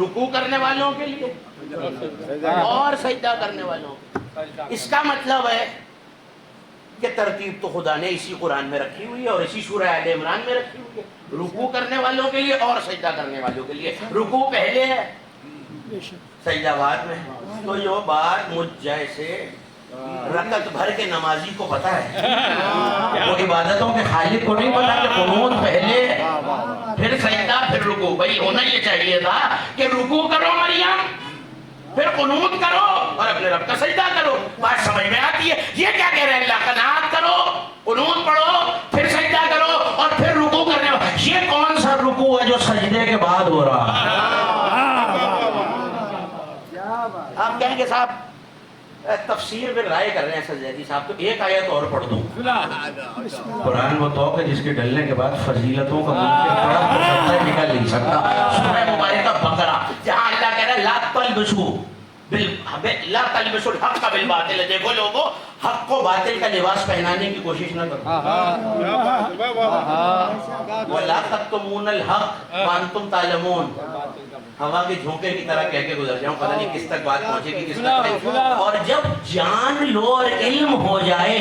H: رکوع کرنے والوں کے لیے اور سجدہ کرنے والوں کے لیے۔ اس کا مطلب ہے کہ ترتیب تو خدا نے اسی قرآن میں رکھی ہوئی ہے اور اسی سورہ آل عمران میں رکھی ہوئی ہے، رکوع کرنے والوں کے لیے اور سجدہ کرنے والوں کے لیے۔ رکوع پہلے ہے، سجدہ بعد میں۔ تو یہ بات مجھ جیسے رکعت بھر کے نمازی کو پتا ہے، وہ عبادتوں کے خالق کو نہیں پتا کہ قنوت پہلے پھر سجدہ پھر رکوع۔ بھائی ہونا یہ چاہیے تھا کہ رکوع کرو مریم، پھر قنوت کرو اور اپنے رب کا سجدہ کرو۔ بات سمجھ میں آتی ہے؟ یہ کیا کہہ رہے ہیں اللہ؟ قناعت کرو، قنوت پڑھو، پھر سجدہ کرو اور پھر رکوع کرنے والا۔ یہ کون سا رکوع ہے جو سجدے کے بعد ہو رہا ہے؟ آپ کہیں گے صاحب تفسیر میں رائے کر رہے ہیں سجدی صاحب، تو ایک آیت اور پڑھ دوں۔ قرآن وہ توق ہے جس کے ڈلنے کے بعد فضیلتوں کا ممکن پڑا تو سجدہ نکل نہیں سکتا۔ سورہ مبارکہ بقرہ جہاں اللہ کہہ رہا ہے لا تلبسوا الحق بالباطل، دیکھو لوگوں حق کو باطل کا لباس پہنانے کی کوشش نہ کرو۔ وَلَا تَكْتُمُونَ الْحَقَّ وَأَنْتُمْ تَعْلَمُونَ، ہوا کے جھونکے کی طرح کہہ کے گزر جاؤں، پتہ نہیں کس تک بات پہنچے گی کس تک نہیں۔ اور جب جان لو اور علم ہو جائے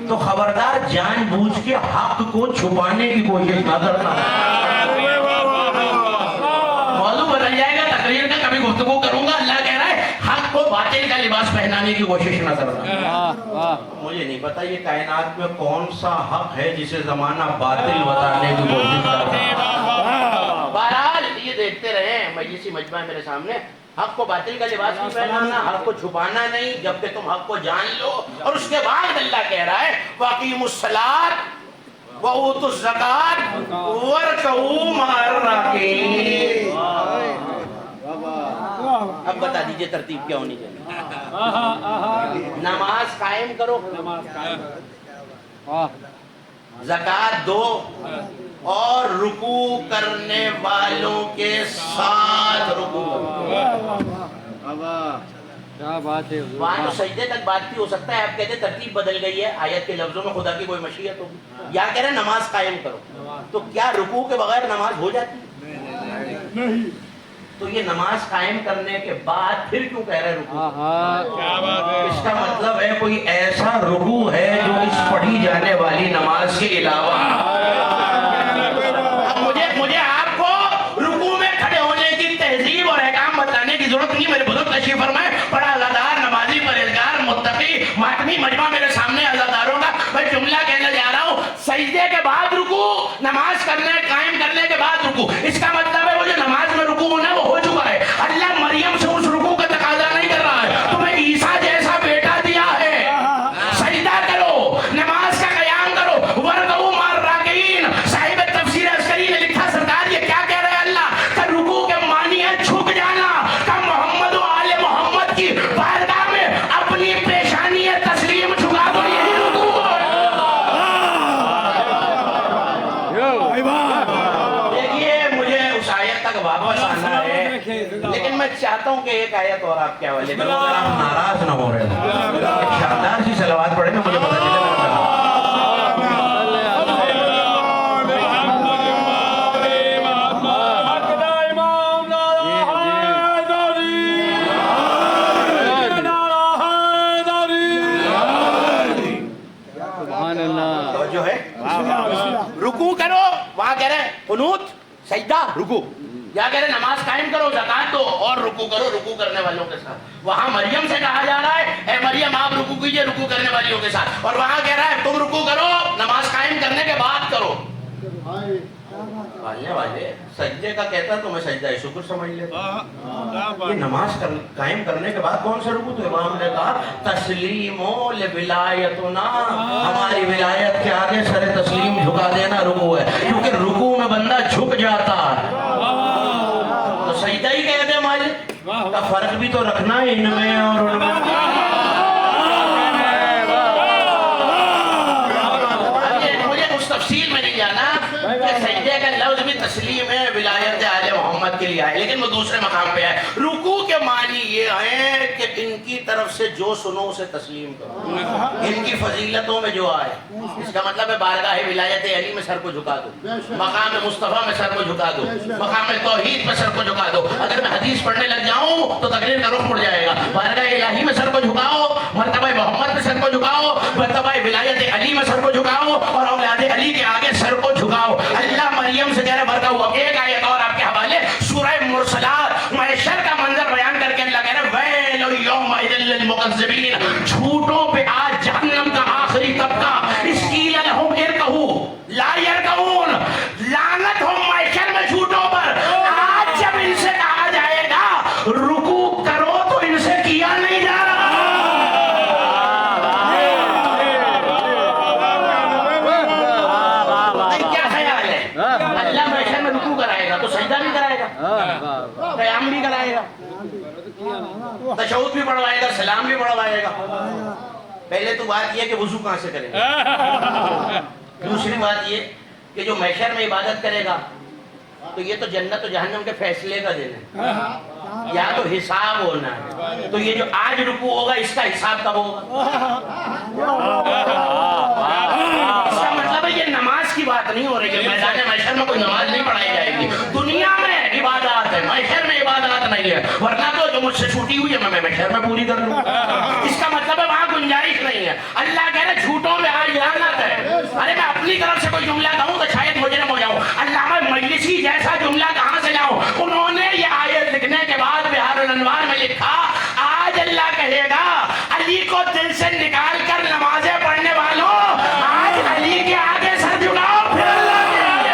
H: تو خبردار جان بوجھ کے حق کو چھپانے کی کوشش نہ کرنا۔ موضوع بدل جائے گا تقریر کا، کبھی گفتگو کروں گا، اللہ کہہ رہا ہے حق کو باطل کا لباس پہنانے کی کوشش نہ کرنا۔ مجھے نہیں پتا یہ کائنات میں کون سا حق ہے جسے زمانہ باطل بتانے کی کوشش کر رہا ہے۔ بہرحال یہ دیکھتے رہے مجلسی مجمع میرے سامنے، حق کو باطل کا لباس نہیں پہنانا، حق کو چھپانا نہیں، جب کہ تم حق کو جان لو۔ اور اس کے بعد اللہ کہہ رہا ہے وَأَقِیمُوا الصَّلَاةَ وَآتُوا الزَّکَاةَ وَارْکَعُوا مَعَ الرَّاکعِینَ۔ اب بتا دیجئے ترتیب کیا ہونی چاہیے؟ نماز قائم کرو، زکوٰۃ دو اور رکوع کرنے والوں کے ساتھ رکوع کرو۔ وہاں سجدے تک بات بھی ہو سکتا ہے، آپ کہتے ہیں ترتیب بدل گئی ہے، آیت کے لفظوں میں خدا کی کوئی مشیت ہوگی، یا کہہ رہے ہیں نماز قائم کرو، تو کیا رکوع کے بغیر نماز ہو جاتی ہے؟ نہیں۔ تو یہ نماز قائم کرنے کے بعد پھر کیوں کہہ رہے رکوع؟ اس کا مطلب ہے کوئی ایسا رکوع ہے جو اس پڑھی جانے والی نماز کے علاوہ۔ اب مجھے آپ کو رکوع میں کھڑے ہونے کی تہذیب اور احکام بتانے کی ضرورت نہیں، میرے بزرگ تشریف فرمائے، بڑا عزادار نمازی پرہیزگار متقی ماتمی مجمع میرے سامنے عزاداروں کا میں جملہ کہنے جا رہا ہوں، سجدے کے بعد رکوع، نماز قائم کرنے کے بعد رکوع۔ اس کا مطلب ہے وہ جو نماز میں رکوع ہونا وہ ہو چکا ہے، اللہ مریم سے اس رکوع کا تقاضا نہیں کر رہا ہے، تمہیں عیسیٰ جیسا بیٹا دیا ہے، سجدہ کرو، نماز کا قیام کرو، وارکعوا مع الراکعین۔ صاحب تفسیر عسکری نے لکھا سرکار یہ کیا کہہ رہے ہیں اللہ کہ رکوع کے معنی ہے جھک جانا، کہ محمد و آل محمد کی بارگاہ میں اپنی پیشانی تسلیم جھکا دو، یہی رکوع ہے۔ دیکھیے مجھے اس آیت تک واپس آنا ہے، لیکن میں چاہتا ہوں کہ ایک آیت اور آپ کے حوالے کروں اگر آپ ناراض نہ ہو رہے ہیں، ایک شاندار سی صلوات پڑھیں گے، مجھے پتہ چلے گا۔ جو ہے رکوع کرو، وہاں کہہ رہے ہیں قنوت، سجدہ، رکوع، یا کہہ رہے ہیں نماز قائم کرو، زکوٰۃ دو اور رکوع کرو رکوع کرنے والوں کے ساتھ۔ وہاں مریم سے کہا جا رہا ہے اے مریم آپ رکوع کیجئے رکوع کرنے والیوں کے ساتھ، اور وہاں کہہ رہا ہے تم رکوع کرو، نماز قائم کرنے کے بعد کرو۔ والے سجدے کا کہتا تو میں سجدہ شکر سمجھ لیتا، یہ نماز قائم کرنے کے بعد کون سا رکوع؟ تو امام نے کہا تسلیمو لولایتنا، ہماری ولایت کے آگے سر تسلیم جھکا دینا رکوع ہے، کیونکہ رکوع میں بندہ جھک جاتا ہے، تو سجدہ ہی کہتے ہیں مالک کا فرق بھی تو رکھنا ہے ان میں اور ان میں۔ مجھے اس تفصیل میں نہیں جانا کہ سجدے کا لفظ بھی تسلیم ہے ولایت آل محمد کے لیے آئے، لیکن وہ دوسرے مقام پہ آئے. رکوع کے معنی یہ ہے کہ ان کی طرف سے جو سنو اسے تسلیم کرو، ان کی فضیلتوں میں جو آئے. اس کا مطلب ہے بارگاہ ولایت علی میں سر کو جھکا دو، مقام مصطفیٰ میں سر کو جھکا دو، مقام توحید میں سر کو جھکا دو. اگر میں حدیث پڑھنے لگ جاؤں تو تقریر کا رخ مڑ جائے گا. بارگاہ الہی میں سر کو جھکاؤ، مرتبہ محمد میں سر کو جھکاؤ، مرتبہ ولایت علی میں سر کو جھکاؤ، اور اولاد علی کے آگے سر کو جھکاؤ. اللہ مریم سے کہہ رہے برکا ہوا. ایک آیت اور آپ کے حوالے، سورہ مرسلات، محشر کا منظر بیان کر کے اللہ کہہ رہے ویل یومئذ للمکذبین، جھوٹوں پہ آج جہنم کا آخری طبقہ. اسقیل لہم ارکعوا لا یرکعون، لعنت ہو محشر میں جھوٹوں پر. آج جب ان سے کہا جائے گا رکوع کرو تو ان سے کیا نہیں جا رہا. کیا خیال ہے؟ اللہ محشر میں رکوع کرائے گا تو سجدہ بھی کرائے گا، قیام بھی کرائے گا، تشہد بھی پڑھوائے گا، سلام بھی پڑھوائے گا. پہلے تو بات یہ کہ وضو کہاں سے کریں گے. دوسری بات یہ کہ جو محشر میں عبادت کرے گا تو یہ تو جنت و جہنم کے فیصلے کا دن ہے، یا تو حساب ہونا ہے. تو یہ جو آج رکوع ہوگا اس کا حساب کب ہوگا؟ اس کا مطلب ہے یہ نماز کی بات نہیں ہو رہی ہے. میدان محشر میں کوئی نماز نہیں پڑھائی جائے گی. دنیا میں عبادات ہے، محشر میں عبادات نہیں ہے. ورنہ تو جو مجھ سے چھوٹی ہوئی ہے میں محشر میں پوری کر لوں. اس کا مطلب ہے وہاں گنجائش نہیں ہے. اللہ کہہ رہے جھوٹوں میں آج لعنت ہے. ارے میں اپنی طرف سے کوئی جملہ کہوں تو شاید مجرم ہو جاؤں. علامہ مجلسی جیسا جملہ کہاں سے لاؤں؟ انہوں نے یہ آیت لکھنے کے بعد بہار الانوار میں لکھا آج اللہ کہے گا علی کو دل سے نکال کر نمازیں پڑھنے والوں آج علی کے آگے سر جھکاؤ پھر اللہ کے آگے.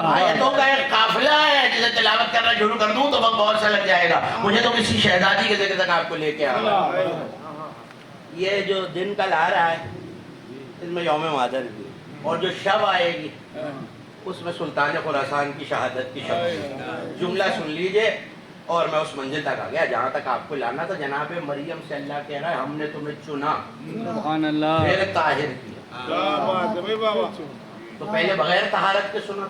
H: آیتوں کا ایک قافلہ ہے جسے تلاوت کرنا شروع کر دوں تو وقت بہت سا لگ جائے گا. مجھے تو کسی شہزادی کے ذکر تک آپ کو لے کے آنا. یہ جو دن کل آ رہا ہے اس میں یوم مادر بھی، اور جو شب آئے گی اس میں سلطان خراسان کی شہادت کی شب. جملہ سن لیجئے. اور میں اس منزل تک آ گیا جہاں تک آپ کو لانا تھا. جناب مریم سے اللہ کہہ رہا ہے ہم نے تمہیں چنا، سبحان اللہ، پھر طاہر کیا. تو پہلے بغیر طہارت کے سنا.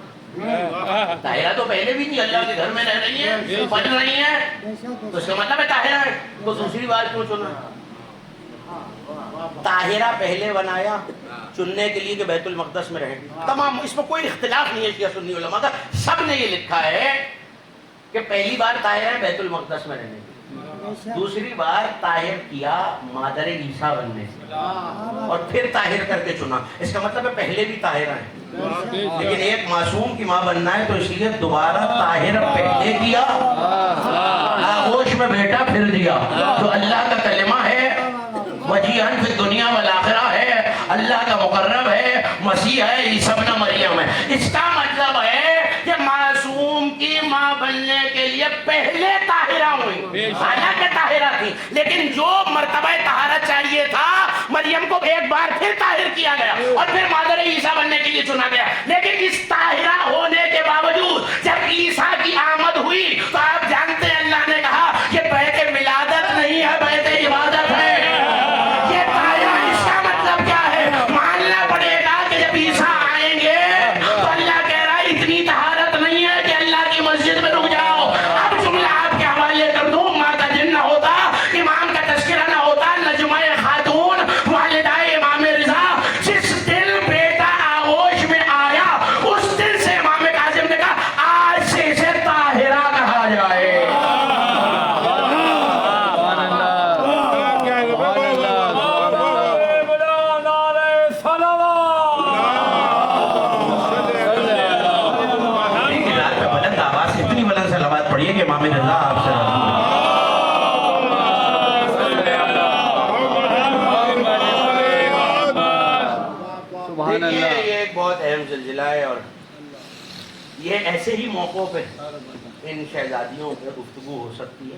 H: طاہرہ تو پہلے بھی نہیں، اللہ کے گھر میں رہ رہی ہے، پڑھ رہی ہے، تو اس کا مطلب ہے طاہرہ ہے. تو دوسری بار کیوں چنا؟ طاہرہ پہلے بنایا چننے کے لیے کہ بیت المقدس میں رہے. تمام اس میں کوئی اختلاف نہیں ہے شیعہ سنی علماء کا. سب نے یہ لکھا ہے کہ پہلی بار طاہرہ ہے بیت المقدس میں رہنے کی، دوسری بار طاہر کیا مادر عیسیٰ بننے سے، اور پھر طاہر کر کے چنا. اس کا مطلب ہے پہلے بھی طاہرہ ہے، لیکن ایک معصوم کی ماں بننا ہے تو اس لیے دوبارہ طاہر پہلے کیا، آغوش میں بیٹا پھر دیا. جو اللہ کا کلمہ ہے وجیہاً فی الدنیا والآخرہ ہے، اللہ کا مقرب ہے، مسیح ہے، عیسیٰ ابن مریم ہے. اس کا مطلب ہے کہ معصوم کی ماں بننے کے لیے پہلے طاہرہ ہوئی، حالانکہ طاہرہ تھی، لیکن جو مرتبہ طہارت چاہیے تھا مریم کو ایک بار پھر طاہر کیا گیا اور پھر مادر عیسیٰ بننے کے لیے چنا گیا. لیکن اس طاہرہ ہونے کے باوجود جب عیسیٰ کی آمد ہوئی تو آپ جانتے ہیں اللہ نے کہا یہ بیت ولادت نہیں ہے، بیت عبادت ہے. یہ طاہرہ اس کا مطلب کیا ہے؟ ماننا پڑے گا کہ جب عیسیٰ آئیں گے تو اللہ کہہ رہا ہے اتنی طہارت نہیں ہے کہ اللہ کی مسجد میں رک جاؤ. اب جملہ آپ کے حوالے کر دوں، ماں کا دن نہ ہوتا، امام کا تذکرہ نہ ہوتا، نجمہ خاتون والدہ امام رضا، جس دن بیٹا آغوش میں آیا اس دن سے امام کاظم نے کہا آج سے اسے طاہرہ کہا جائے. بلند آواز سے اتنی بلند صلوات پڑھیے کہ امام رضا آپ سے یہ ایک بہت اہم زلزلہ ہے. اور یہ ایسے ہی موقعوں پہ ان شہزادیوں پہ گفتگو ہو سکتی ہے.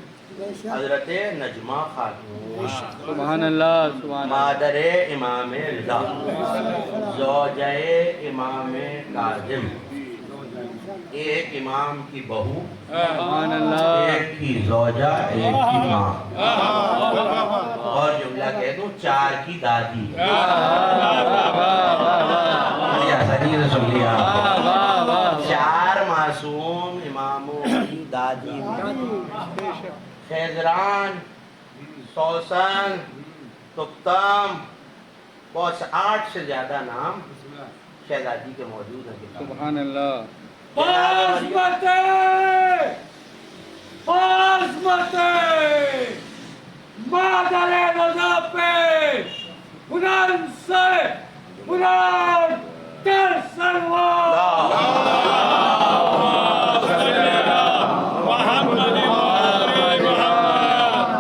H: حضرت نجمہ خاتون
A: سبحان اللہ سبحان اللہ.
H: مادر امام رضا، زوجہ امام کاظم، ایک امام کی بہو،
A: سبحان اللہ.
H: ایک کی زوجہ، ایک کی ماں، اور جملہ کہہ دوں 4 کی دادی. بڑی آسانی سے سن لیا. 4 معصوم اماموں کی دادی، خیزران، سوسن، تختم، بہت سے 8 سے زیادہ نام شہزادی کے موجود ہیں.
A: سبحان اللہ.
D: بازمتے مادر رضا پہ بلند سے بلند تر سلوات.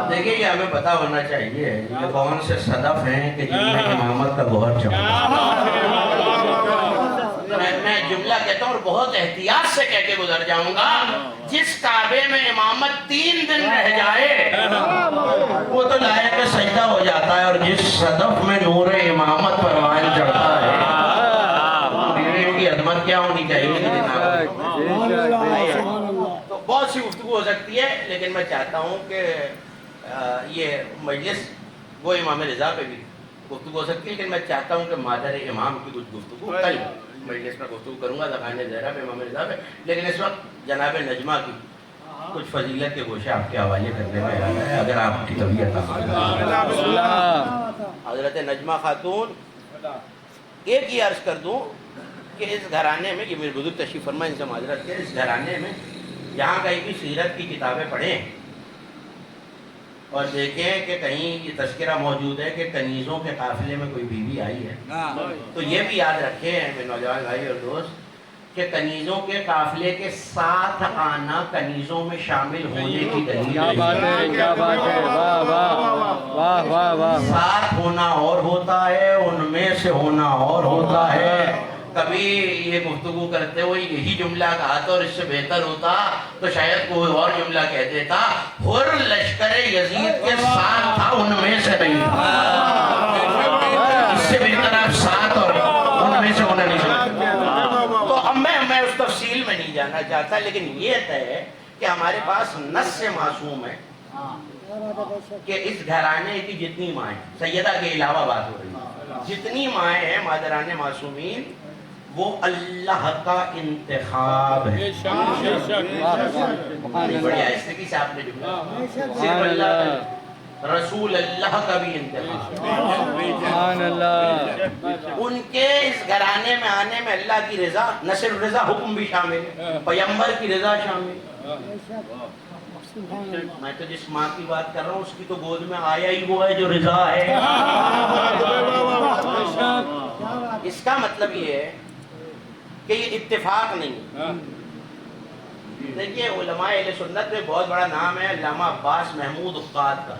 H: دیکھیے یہ ہمیں پتا ہونا چاہیے یہ کون سے صدف ہیں کہ جن میں امامت کا گوہر چمکا. میں جملہ کہتا ہوں اور بہت احتیاط سے کہہ کے گزر جاؤں گا. جس کعبے میں امامت 3 دن رہ جائے وہ تو لائق سجدہ ہو جاتا ہے، اور جس صدف میں نور امامت پروان چڑھتا ہے کی عظمت کیا ہونی چاہیے. تو بہت سی گفتگو ہو سکتی ہے، لیکن میں چاہتا ہوں کہ یہ مجلس وہ امام رضا پہ بھی گفتگو ہو سکتی ہے، لیکن میں چاہتا ہوں کہ مادر امام کی کچھ گفتگو کل مجلس میں گفتگو کروں گا زبان زہرا پہ امام رضا پہ. لیکن اس وقت جناب نجمہ کی کچھ فضیلت کے گوشے آپ کے حوالے کرنے میں آ رہا ہے اگر آپ کی طبیعت. حضرت نجمہ خاتون، ایک ہی عرض کر دوں کہ اس گھرانے میں، یہ میرے بزرگ تشریف فرما ان سے معذرت کے، اس گھرانے میں جہاں کہیں بھی سیرت کی کتابیں پڑھیں اور دیکھیں کہ کہیں یہ تذکرہ موجود ہے کہ کنیزوں کے قافلے میں کوئی بیوی آئی ہے، تو یہ بھی یاد رکھیں میرے نوجوان بھائی اور دوست کہ کنیزوں کے قافلے کے ساتھ آنا کنیزوں میں شامل ہونے کی دلیل
A: کیا بات ہے، کیا بات ہے. واہ واہ واہ واہ واہ.
H: ساتھ ہونا اور ہوتا ہے، ان میں سے ہونا اور ہوتا ہے. کبھی یہ گفتگو کرتے ہوئے یہی جملہ کہا تھا اور اس سے بہتر ہوتا تو شاید کوئی اور جملہ کہہ دیتا، حر لشکر یزید کے ساتھ تھا ان میں سے نہیں تھا. اس سے بہتر آپ ساتھ اور ان میں سے ہونا نہیں سکتے. تو اب میں اس تفصیل میں نہیں جانا چاہتا، لیکن یہ طے ہے کہ ہمارے پاس نص سے معصوم ہے کہ اس گھرانے کی جتنی مائیں، سیدہ کے علاوہ بات ہو رہی ہے، جتنی مائیں ہیں مادران معصومین وہ اللہ کا انتخاب ہے. بڑی آہستگی سے آپ نے جملہ، صرف اللہ کا، رسول اللہ کا بھی انتخاب.
A: سبحان اللہ.
H: ان کے اس گھرانے میں آنے میں اللہ کی رضا، نہ صرف رضا، حکم بھی شامل ہے، پیغمبر کی رضا شامل. میں تو جس ماں کی بات کر رہا ہوں اس کی تو گود میں آیا ہی وہ ہے جو رضا ہے. اس کا مطلب یہ ہے کہ یہ اتفاق نہیں. دیکھیے علماء اہل سنت میں بہت بڑا نام ہے علامہ عباس محمود اقاد کا.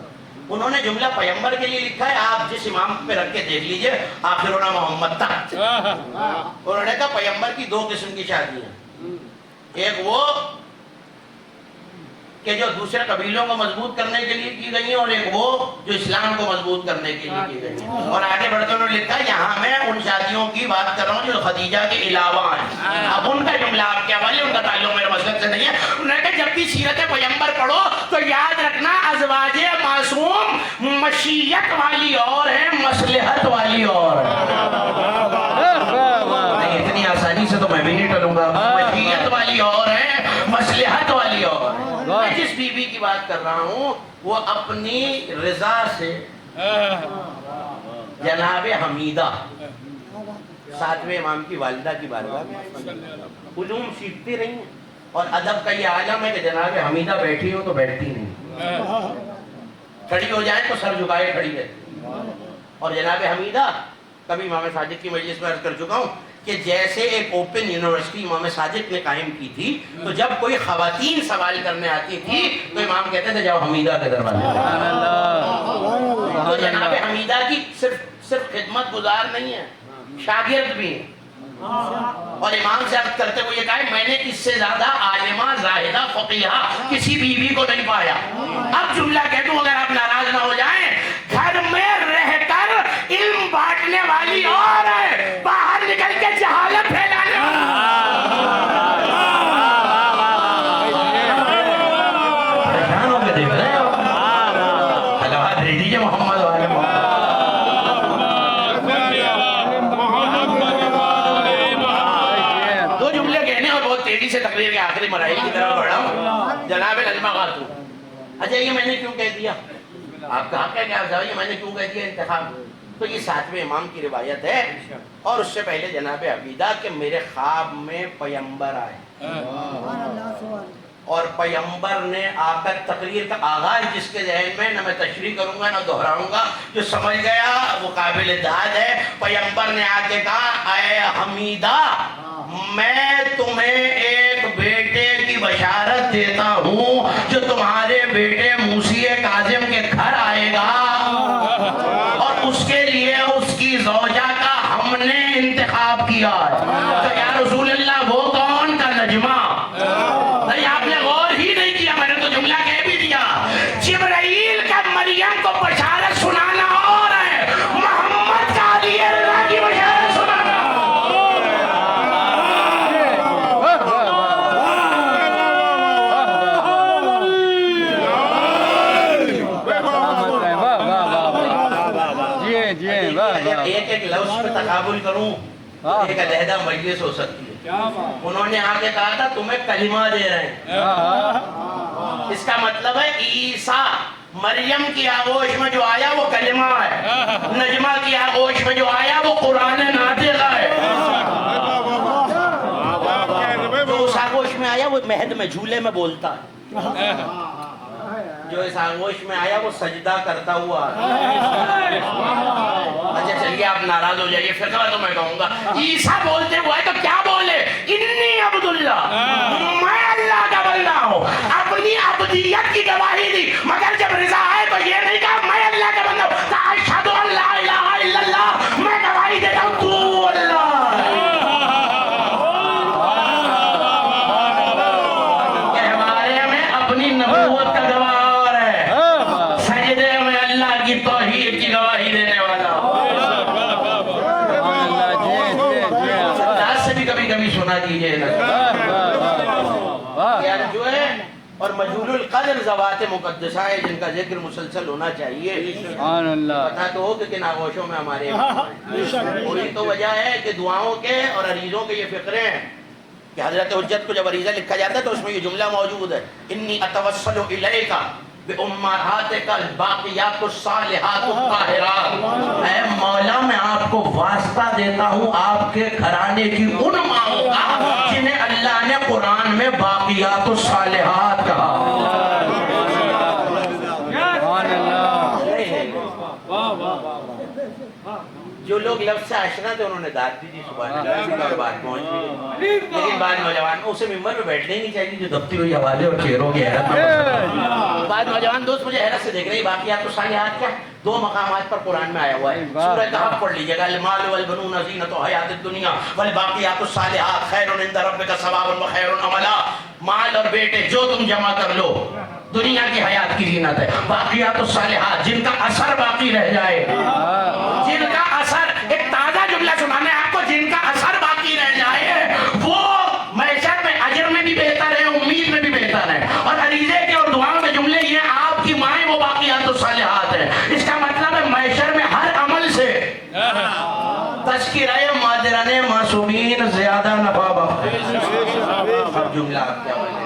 H: انہوں نے جملہ پیغمبر کے لیے لکھا ہے، آپ جس امام پہ رکھ کے دیکھ لیجئے، آخرنا محمد تک. انہوں نے کہا پیغمبر کی 2 قسم کی شادیاں، ایک وہ کہ جو دوسرے قبیلوں کو مضبوط کرنے کے لیے کی گئی ہیں، اور ایک وہ جو اسلام کو مضبوط کرنے کے لیے کی گئی ہیں. اور آگے بڑھ کر انہوں نے لکھا یہاں میں ان شادیوں کی بات کر رہا ہوں جو خدیجہ کے علاوہ ہیں. اب ان کا جملہ آپ کے حوالے، ان کا تعلق میرے مسلک سے نہیں ہے. انہوں نے کہا جب بھی سیرت پیغمبر پڑھو تو یاد رکھنا ازواج معصوم مشیت والی اور ہیں، مصلحت والی اور نہیں. اتنی آسانی سے تو میں بھی نہیں ٹلوں گا. مشیت والی اور ہیں، مصلحت والی اور ہیں. میں جس بی بی کی بات کر رہا ہوں وہ اپنی رضا سے جناب حمیدہ 7ویں امام کی والدہ کی بارگاہ میں علوم سیکھتی رہی ہیں. اور ادب کا یہ عالم ہے کہ جناب حمیدہ بیٹھی ہو تو بیٹھتی نہیں، کھڑی ہو جائے تو سر جھکائے کھڑی رہتی. اور جناب حمیدہ کبھی امام صادق کی مجلس میں عرض کر چکا ہوں کہ جیسے ایک اوپن یونیورسٹی امام صادق نے قائم کی تھی، تو جب کوئی خواتین سوال کرنے آتی تھی تو امام کہتے تھے جاؤ حمیدہ کے دروازے. تو جناب حمیدہ کی صرف خدمت گزار نہیں ہے، شاگرد بھی ہیں. اور امام سے عرض کرتے ہوئے یہ کہا میں نے اس سے زیادہ عالمہ زاہدہ فقیہہ کسی بیوی کو نہیں پایا. اب جملہ کہہ دوں اگر آپ ناراض نہ ہو جائیں, گھر میں رہ کر علم بانٹنے والی اور ہے, باہر نکل کے جہالت پھیلانے پریشان ہو کے دیکھ رہے ہو. حلوات دے دیجیے محمد والے تیزی سے تقریر کے آخری مراحل کی طرف بڑھا ہوں. جناب نجمہ خاتون, اچھا یہ میں نے کیوں کہہ دیا, آپ کا حق ہے کہ آپ یہ میں نے کیوں کہہ دیا انتخاب, تو یہ 7ویں امام کی روایت ہے. اور اس سے پہلے جناب عبیدہ کہ میرے خواب میں پیمبر آئے اور پیمبر نے آ کر تقریر کا آغاز جس کے ذہن میں نہ میں تشریح کروں گا نہ دہراؤں گا, جو سمجھ گیا وہ قابل داد ہے. پیمبر نے آ کے کہا اے حمیدہ میں تمہیں ایک بیٹے کی بشارت دیتا ہوں جو تمہارے بیٹے موسی کاظم کے گھر آئے گا, اور اس کے لیے اس کی زوجہ کا ہم نے انتخاب کیا ہے. تو یا رسول اللہ وہ کون کا نجمہ؟ نہیں آپ نے غور ہی نہیں کیا, میں نے تو جملہ کہہ بھی دیا. جبرائیل کا مریم کو بشارت سنانا اور ہے, محمد کا علی اللہ کی بشارت سنانا. ایک ایک لفظ پہ تقابل کروں, ایک علیحدہ مجلس ہو سکتی ہے. انہوں نے آ کے کہا تھا تمہیں کلمہ دے رہے ہیں, اس کا مطلب ہے عیسیٰ مریم کی آغوش میں جو آیا وہ کلمہ ہے, نجمہ کی آغوش میں جو آیا وہ قرآن ناطقہ ہے. جو اس آغوش میں آیا وہ مہد میں جھولے میں بولتا ہے, جو اس آغوش میں آیا وہ سجدہ کرتا ہوا. اچھا چلیے آپ ناراض ہو جائیے, فقہ تو میں کہوں گا عیسیٰ بولتے ہوئے تو کیا بولے, انی عبداللہ, میں اللہ کا بندہ ہوں. اپنی عبدیت کی گواہی دی, مگر جب رضا آئے تو یہ نہیں کہا میں اللہ کا بندہ ہوں, کہا اشہد ان لا الہ الا اللہ, میں گواہی دیتا ہوں تو اللہ. کہوارے میں اپنی نبوت کا گواہ توحید کی گواہی دینے والا. سے بھی کبھی کبھی سنا دیجیے جو ہے. اور مجہول القدر ذوات مقدسہ ہے جن کا ذکر مسلسل ہونا چاہیے. پتہ تو ہو کہ کن آغوشوں میں ہمارے وہی تو وجہ ہے کہ دعاؤں کے اور عریضوں کے یہ فقرے ہیں کہ حضرت حجت کو جب عریضہ لکھا جاتا ہے تو اس میں یہ جملہ موجود ہے, انی اتوسل الیک بأمہاتک الباقیات الصالحات الطاہرات, اے مولا میں آپ کو واسطہ دیتا ہوں آپ کے گھرانے کی ان ماؤں کا جنہیں اللہ نے قرآن میں باقیات الصالحات کہا. جو لوگ لفظ سے آشنا تھے انہوں نے داد دی تھی سبحان اللہ, اور بات پہنچ گئی. لیکن بعض نوجوان اسے ممبر پہ بیٹھنے نہیں چاہیے جو دبتی ہوئی حوالے اور چہروں کی حیرت میں. بعض نوجوان دوست مجھے حیرت سے دیکھ رہے ہیں باقیات الصالحات کیا, 2 مقامات پر قرآن میں آیا ہوا ہے. سورہ کہف پڑھ لیجیے گا, المال والبنون زینۃ الحیات الدنیا والباقیات الصالحات خیر عند ربک ثوابا وخیر عملا. مال اور بیٹے جو تم جمع کر لو دنیا کی حیات کی زینت ہے. باقیات الصالحات جن کا اثر باقی رہ جائے, جن کا اثر, ایک تازہ جملہ سنانا ہے آپ کو, جن کا اثر باقی رہ جائے وہ معیشت میں اجر میں بھی بہتر ہے, امید میں بھی بہتر ہے. اور عریضے کے اور دعاؤں کے جملے یہ آپ کی مائیں وہ باقیات الصالحات ہے. اس کا مطلب ہے معیشت میں ہر عمل سے تذکرہ مادران معصومین زیادہ نفع بخش. اب جملہ آپ کیا بولے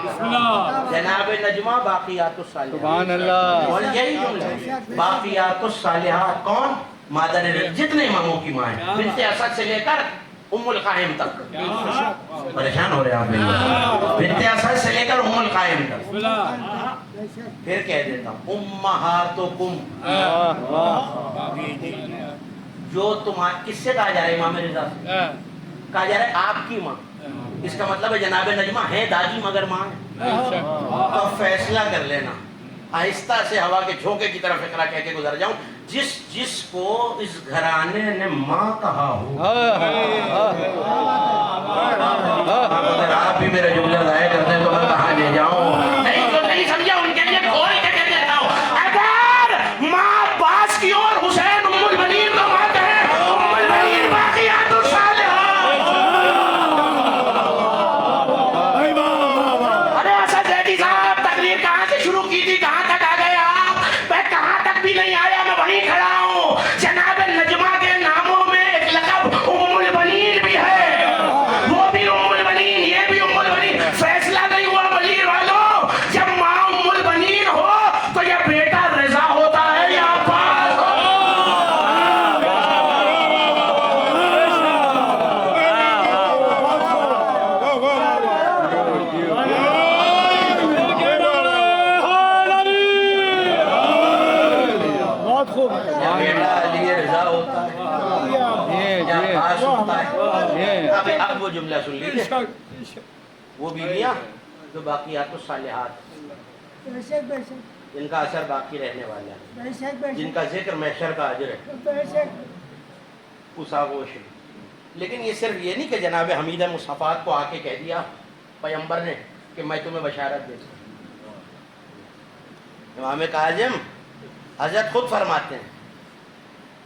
H: جناب نجمہ باقیات الصالحات, سبحان اللہ, اور یہی جملہ باقیات الصالحات کون, مادر جتنے اماموں کی مائیں بنت اسد سے لے کر ام القائم تک. پریشان ہو رہے ہیں آپ, بنت اسد سے لے کر ام القائم تک. پھر کہہ دیتا ہوں امہاتکم, جو تمہارے, کس سے کہا جا رہا ہے, امام رضا سے کہا جا رہا ہے آپ کی ماں. اس کا مطلب ہے جناب نجمہ ہے دادی مگر ماں ہے. تو فیصلہ کر لینا, آہستہ سے ہوا کے جھونکے کی طرف فقرہ کہہ کے گزر جاؤں. جس کو اس گھرانے نے ماں کہا ہو. اگر آپ بھی میرا جملہ ضائع کرتے ہیں تو میں کہاں لے جاؤں؟ نہیں سمجھا، ان کے لیے کھول کے کہہ دیتا ہوں. اگر ماں عباس کی اور حسین ام البنین کو مات ہے، ام البنین باقیات الصالحات. ارے اسد زیدی صاحب، تقریر کہاں سے شروع کی تھی، کہاں تک آ گئے آپ؟ میں کہاں تک بھی نہیں آیا، میں وہیں کھڑا ہوں. جناب نجمہ کے ناموں میں ایک لقب ام البنین بھی ہے، وہ بھی ام البنین، یہ بھی ام البنین. فیصلہ نہیں ہوا وزیر والوں، جب ماں ام البنین ہو تو یہ بیٹا رضا ہوتا ہے یا عباس؟ یا بیٹا علی رضا ہوتا ہے یا عباس ہوتا ہے؟ اب وہ جملہ سن لیجیے. وہ بیویاں جو باقیات الصالحات، جن کا اثر باقی رہنے والا ہے، جن کا ذکر محشر کا اجر ہے، اساغوش. لیکن یہ صرف یہ نہیں کہ جناب حمیدہ مصطفیٰ کو آ کے کہہ دیا پیغمبر نے کہ میں تمہیں بشارت دیتا ہوں. امام کاظم حضرت خود فرماتے ہیں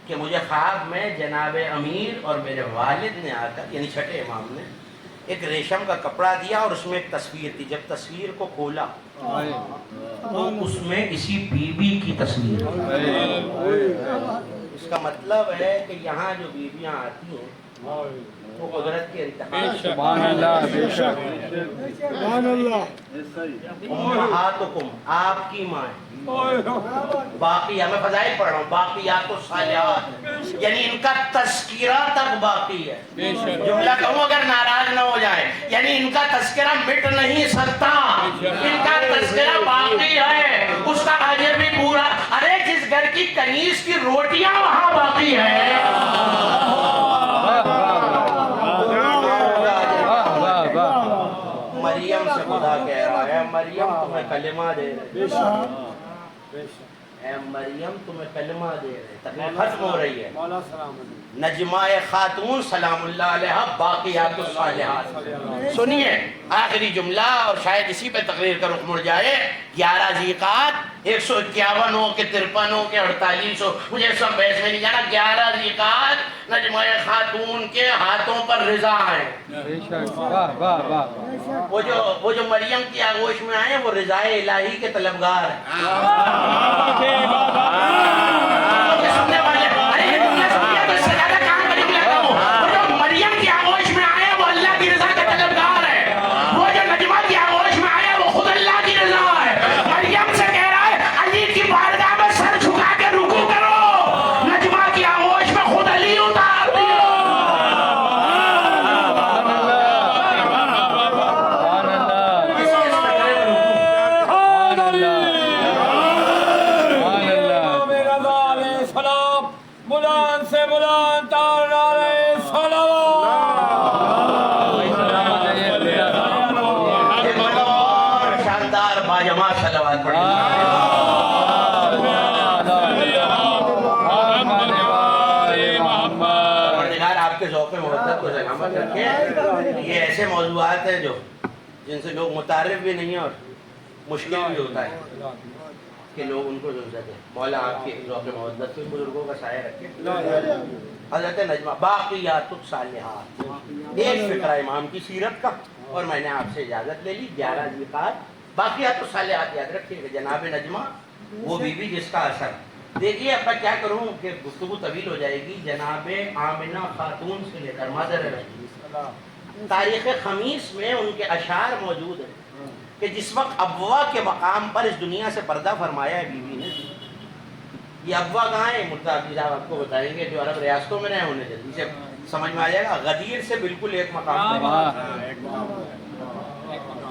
H: کہ مجھے خواب میں جناب امیر اور میرے والد نے آ کر، یعنی چھٹے امام نے، ایک ریشم کا کپڑا دیا اور اس میں ایک تصویر تھی. جب تصویر کو کھولا تو اس میں اسی بی بی کی تصویر. اس کا مطلب ہے کہ یہاں جو بیویاں آتی ہیں وہ قدرت کے انتخاب.
F: سبحان اللہ، بے شک.
H: امہاتکم، آپ کی ماں. باقی میں فضائل پڑھ رہا ہوں، باقیات الصالحات، یعنی ان کا تذکرہ تک باقی ہے. جملہ کہوں اگر ناراض نہ ہو جائیں، یعنی ان کا تذکرہ مٹ نہیں سکتا، ان کا تذکرہ باقی ہے، اس کا اجر بھی پورا. ارے جس گھر کی کنیز کی روٹیاں وہاں باقی ہے. مریم سے خدا کہہ رہا ہے، مریم تمہیں کلمہ دے رہے، اے مریم تمہیں کلمہ دے رہے. تقریر ختم ہو رہی ہے. نجمہ خاتون سلام اللہ علیہ باقیات الصالحات. سنیے آخری جملہ اور شاید اسی پہ تقریر کا رخ مڑ جائے. 11 ذیقعات، 151 ہو کہ 53 ہو کہ 48 ہو، مجھے سب بحث میں نہیں جانا. 11 ذیقعات نجمہ خاتون کے ہاتھوں پر رضا ہے. وہ جو مریم کی آغوش میں آئے وہ رضا الہی کے طلبگار ہیں. سننے والے ارے یہ جملہ سنیے تو اس سے زیادہ کام کریں گے. وہ جو مریم کی آغوش میں آئے وہ اللہ کی رضا کے طلبگار ہے. وہ جو نجمہ کی آغوش میں آئے وہ خود اللہ کی رضا ہے. مریم سے کہہ رہا ہے علی کی بارگاہ میں سر جھکا کے رکوع کرو. نجمہ کی آغوش میں خود علی اتار دیو. یہ ایسے موضوعات ہیں جو جن سے لوگ متعارف بھی نہیں ہیں اور مشکل بھی ہوتا ہے کہ لوگ ان کو سن سکیں. مولا آپ کے ذوق محبت کے بزرگوں کا سایہ رکھے. حضرت نجمہ باقیات الصالحات، ایک فقرہ امام کی سیرت کا، اور میں نے آپ سے اجازت لے لی. 11 ذیقعات باقیات الصالحات یاد رکھیے کہ جناب نجمہ وہ بی بی جس کا اثر. دیکھیے اب میں کیا کروں کہ گفتگو طویل ہو جائے گی. جناب آمنہ خاتون سے لے کر مادر رسول، تاریخ خمیس میں ان کے اشعار موجود ہیں کہ جس وقت ابوا کے مقام پر اس دنیا سے پردہ فرمایا ہے بیوی نے. یہ ابوا کہاں ہے؟ مرتضی صاحب آپ کو بتائیں گے، جو عرب ریاستوں میں رہے انہیں جلدی سے سمجھ میں آ جائے گا. غدیر سے بالکل ایک مقام پر،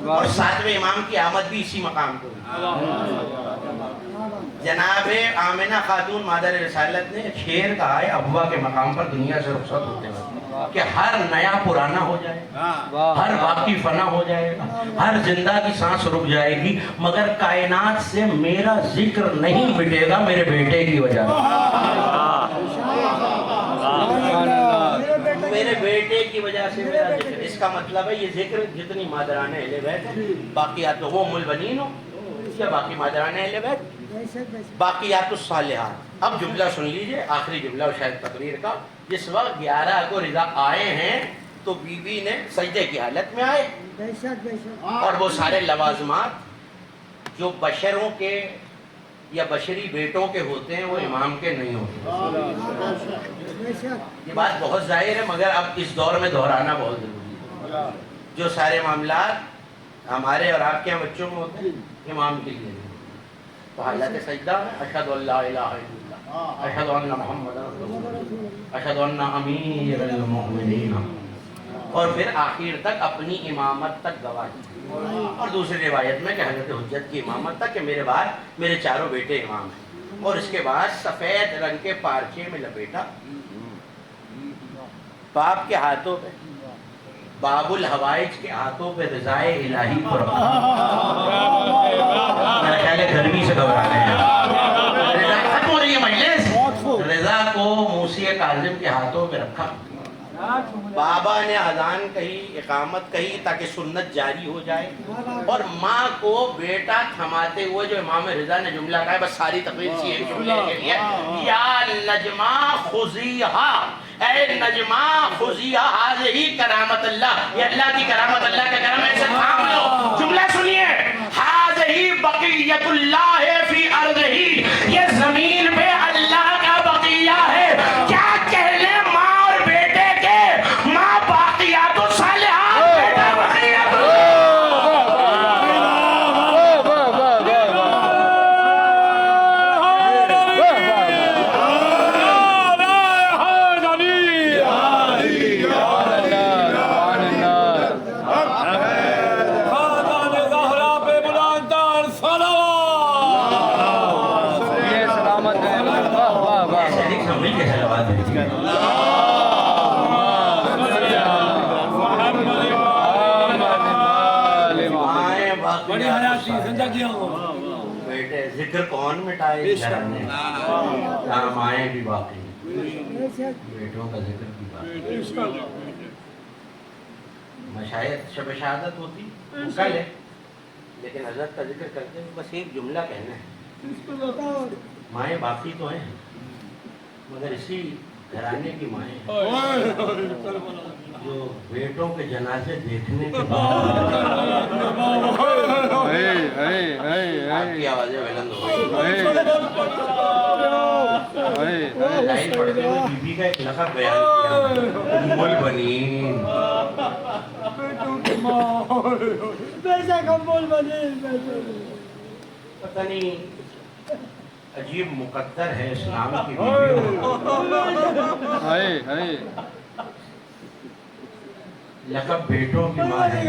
H: اور 7ویں امام کی آمد بھی اسی مقام پر. جناب آمنہ خاتون مادر رسالت نے شعر کہا ہے ابوا کے مقام پر دنیا سے رخصت ہوتے ہیں. کہ ہر نیا پرانا ہو جائے، ہر باقی فنا ہو جائے گا، ہر زندہ کی سانس رک جائے گی، مگر کائنات سے میرا ذکر نہیں مٹے گا میرے بیٹے کی وجہ سے۔ میرے بیٹے کی وجہ سے میرا ذکر، اس کا مطلب ہے یہ ذکر جتنی مادران اہل بیت ہیں، باقیات وہ ام البنین ہو یا باقی مادران اہل بیت، باقیات الصالحات۔ اب جملہ سن لیجئے، آخری جملہ شاید تقریر کا، جس وقت 11 کو رضا آئے ہیں تو بی بی نے سجدے کی حالت میں آئے، اور وہ سارے لوازمات جو بشروں کے یا بشری بیٹوں کے ہوتے ہیں وہ امام کے نہیں ہوتے۔ یہ بات بہت ظاہر ہے، مگر اب اس دور میں دہرانا بہت ضروری ہے۔ جو سارے معاملات ہمارے اور آپ کے بچوں میں ہوتے ہیں امام کے لیے نہیں، تو حالت سجدہ میں اشہد ان لا الہ الا اللہ، اشہد ان محمد رسول اللہ، اشہد ان امیر المؤمنین، اور پھر آخر تک اپنی امامت تک گواہی، اور دوسری روایت میں کہ حضرت حجت کی امامت تک کہ میرے بعد میرے چاروں بیٹے امام ہیں، اور اس کے بعد سفید رنگ کے پارچے میں لپیٹا باپ کے ہاتھوں پہ، باب الحوائج کے ہاتھوں پہ رضائے الہی کو رکھا۔ میرا خیال ہے گرمی سے گھبرا رہے ہیں، رضا ختم ہو رہی ہے مجلس، رضا کو موسی کاظم کے ہاتھوں پہ رکھا۔ بابا نے اذان کہی، اقامت کہی تاکہ سنت جاری ہو جائے، اور ماں کو بیٹا تھماتے ہوئے جو امام رضا نے جملہ کہا ہے، بس ساری تقریر سی ایک جملے کے لیے، یا نجمہ خذیہا، اے نجمہ خذیہا ھذہ کرامت اللہ، یہ اللہ کی کرامت، اللہ کا کرم ہے، اسے تھام لو۔ جملہ سنیے، ھذہ بقیت اللہ فی ارضہ، یہ زمین پہ اللہ کا بقیہ ہے۔ کیا کہہ لیں ماں اور بیٹے کے، ماں باقیات الصالحات، بیٹا بقیات بیٹے ذکر کون مٹائے جانے، مائیں بھی باقی، بیٹوں کا ذکر بھی باقی۔ مشاہد شب شہادت ہوتی کل ہے، لیکن حضرت کا ذکر کرتے ہیں بس ایک جملہ کہنا ہے، مائیں باقی تو ہیں مگر اسی گھرانے کی مائیں جو بیٹوں کے جنازے دیکھنے کے بعد آپ کی آوازیں بلند ہو گئی، لائن پڑھتے ہوئے بی بی کا ایک لقب بیان کیا، ام البنین، پتہ نہیں عجیب مقدر ہے اسلام کی بیویوں، لقب بیٹوں کی ماں ہے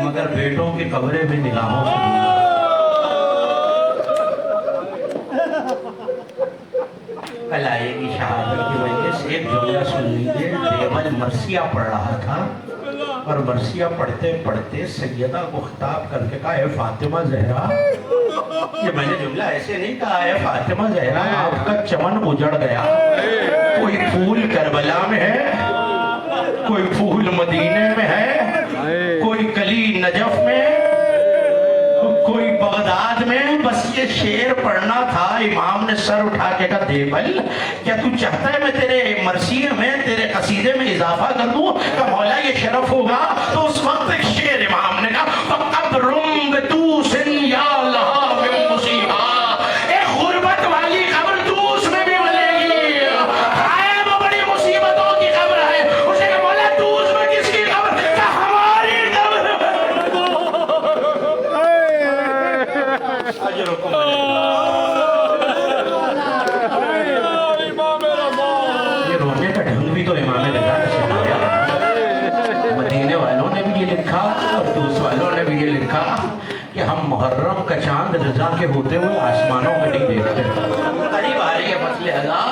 H: مگر بیٹوں کی قبریں بھی نگاہوں سے کل آئے گی شہادت کی وجہ سے۔ ایک جملہ سن لیجیے، دیوبند مرثیہ پڑھ رہا تھا اور مرثیہ پڑھتے پڑھتے سیدہ کو خطاب کر کے کہا، اے فاطمہ زہرا، یہ میں نے جملہ ایسے نہیں کہا، اے فاطمہ زہرا آپ کا چمن اجڑ گیا، کوئی پھول کربلا میں ہے، کوئی پھول مدینے میں ہے، کوئی کلی نجف میں، کوئی بغداد میں، بس یہ شعر پڑھنا تھا۔ امام نے سر اٹھا کے کہا، دیوبل کیا تو چاہتا ہے میں تیرے مرثیے میں تیرے قصیدے میں اضافہ کر دوں کہ مولا یہ شرف ہوگا؟ تو اس وقت ایک شعر امام نے کہا، فَقَبْرٌ بِتُوسٍ يَا لَهَا مِن مُصِيبَةٍ، ایک غربت والی قبر توس میں بھی ملے گی، ہائے وہ بڑی مصیبتوں کی قبر ہے۔ اسے کہا، مولا توس میں کس کی قبر؟ کہ ہماری قبر۔ اجرکم یہ رونے کا ڈھنگ بھی تو امام رضا نے سکھایا، مدینے والوں نے بھی یہ لکھا اور دوس والوں نے بھی یہ لکھا کہ ہم محرم کا چاند رضا کے ہوتے ہوئے آسمانوں میں نہیں دیکھتے۔ قریب آ رہی ہے فصل ہزار،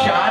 H: 4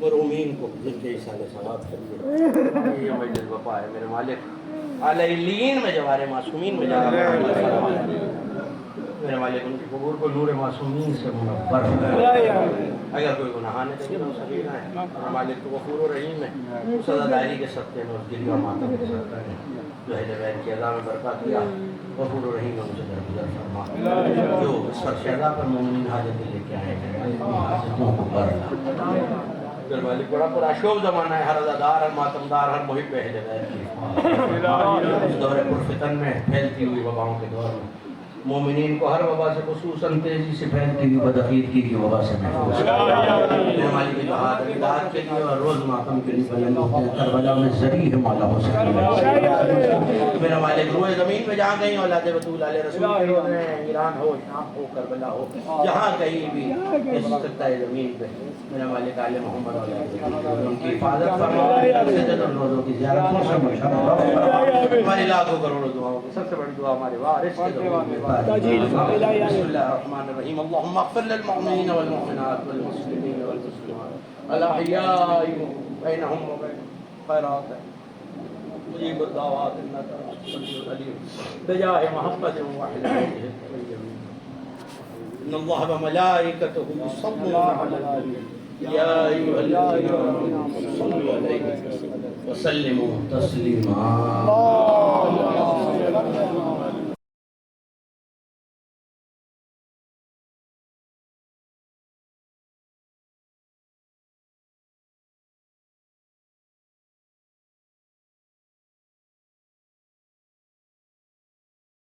H: مرومین کو جن کے اشارے ثواب کریے. یہ مجلس وفا ہے میرے مالک. علیلین میں جوار معصومین میں جا میرے مالک ان کی قبور کو نور معصومین سے منور ہے. اگر کوئی گناہ نے دیکھے تو صغیرہ ہے. میرے مالک تو غفور و رحیم ہے. سزاداری کے صدقے میں اس گریہ و ماتم کے صدقے میں جو اہل بیت کی ادا میں برپا کیا غفور و رحیم ان سے درگزر فرما. جو اس پر شہدا پر مومنین حاجتیں لے کے آئے ہیں حاجتوں کو بر میرے مالک بڑا پرآشوب زمانہ ہے. ہر عزادار ہر ماتمدار ہر محب اہل بیت کی اس دور پرفتن میں پھیلتی ہوئی وباؤں کے دور میں مومنین کو ہر وبا سے خصوصاً تیزی سے پھیلتی ہوئی بدعقیدگی کی وبا سے محفوظ میرے مالک جہاد کے لیے اور روز ماتم کے لیے بلند ہوتے ہیں. کربلا میں ذریع ہے مولا حسین. میرا مالک روئے زمین پہ جہاں کہیں اولاد بطول علیہ رسول کے روز ہیں, ایران ہو, شام ہو, کربلا ہو, جہاں کہیں بھی اس سطح زمین پہ میرا مالک آل محمد ان کی حفاظت فرما. روزوں کی زیارتوں سے ہماری لاکھوں کروڑوں دعاؤں کی سب سے بڑی دعا ہمارے وارث کے دعاؤں میں بسم اللہ الرحمن الرحیم. اللهم اغفر للمؤمنین والمؤمنات والمسلمین والمسلمات الاحیاء بینہم وبین خیرات مجیب الدعوات انک سمیع علیم بجاہ محمد وحدہ ان اللہ وملائکتہ یصلون علی النبی یا ایھا الذین آمنوا صلوا علیہ وسلموا تسلیما.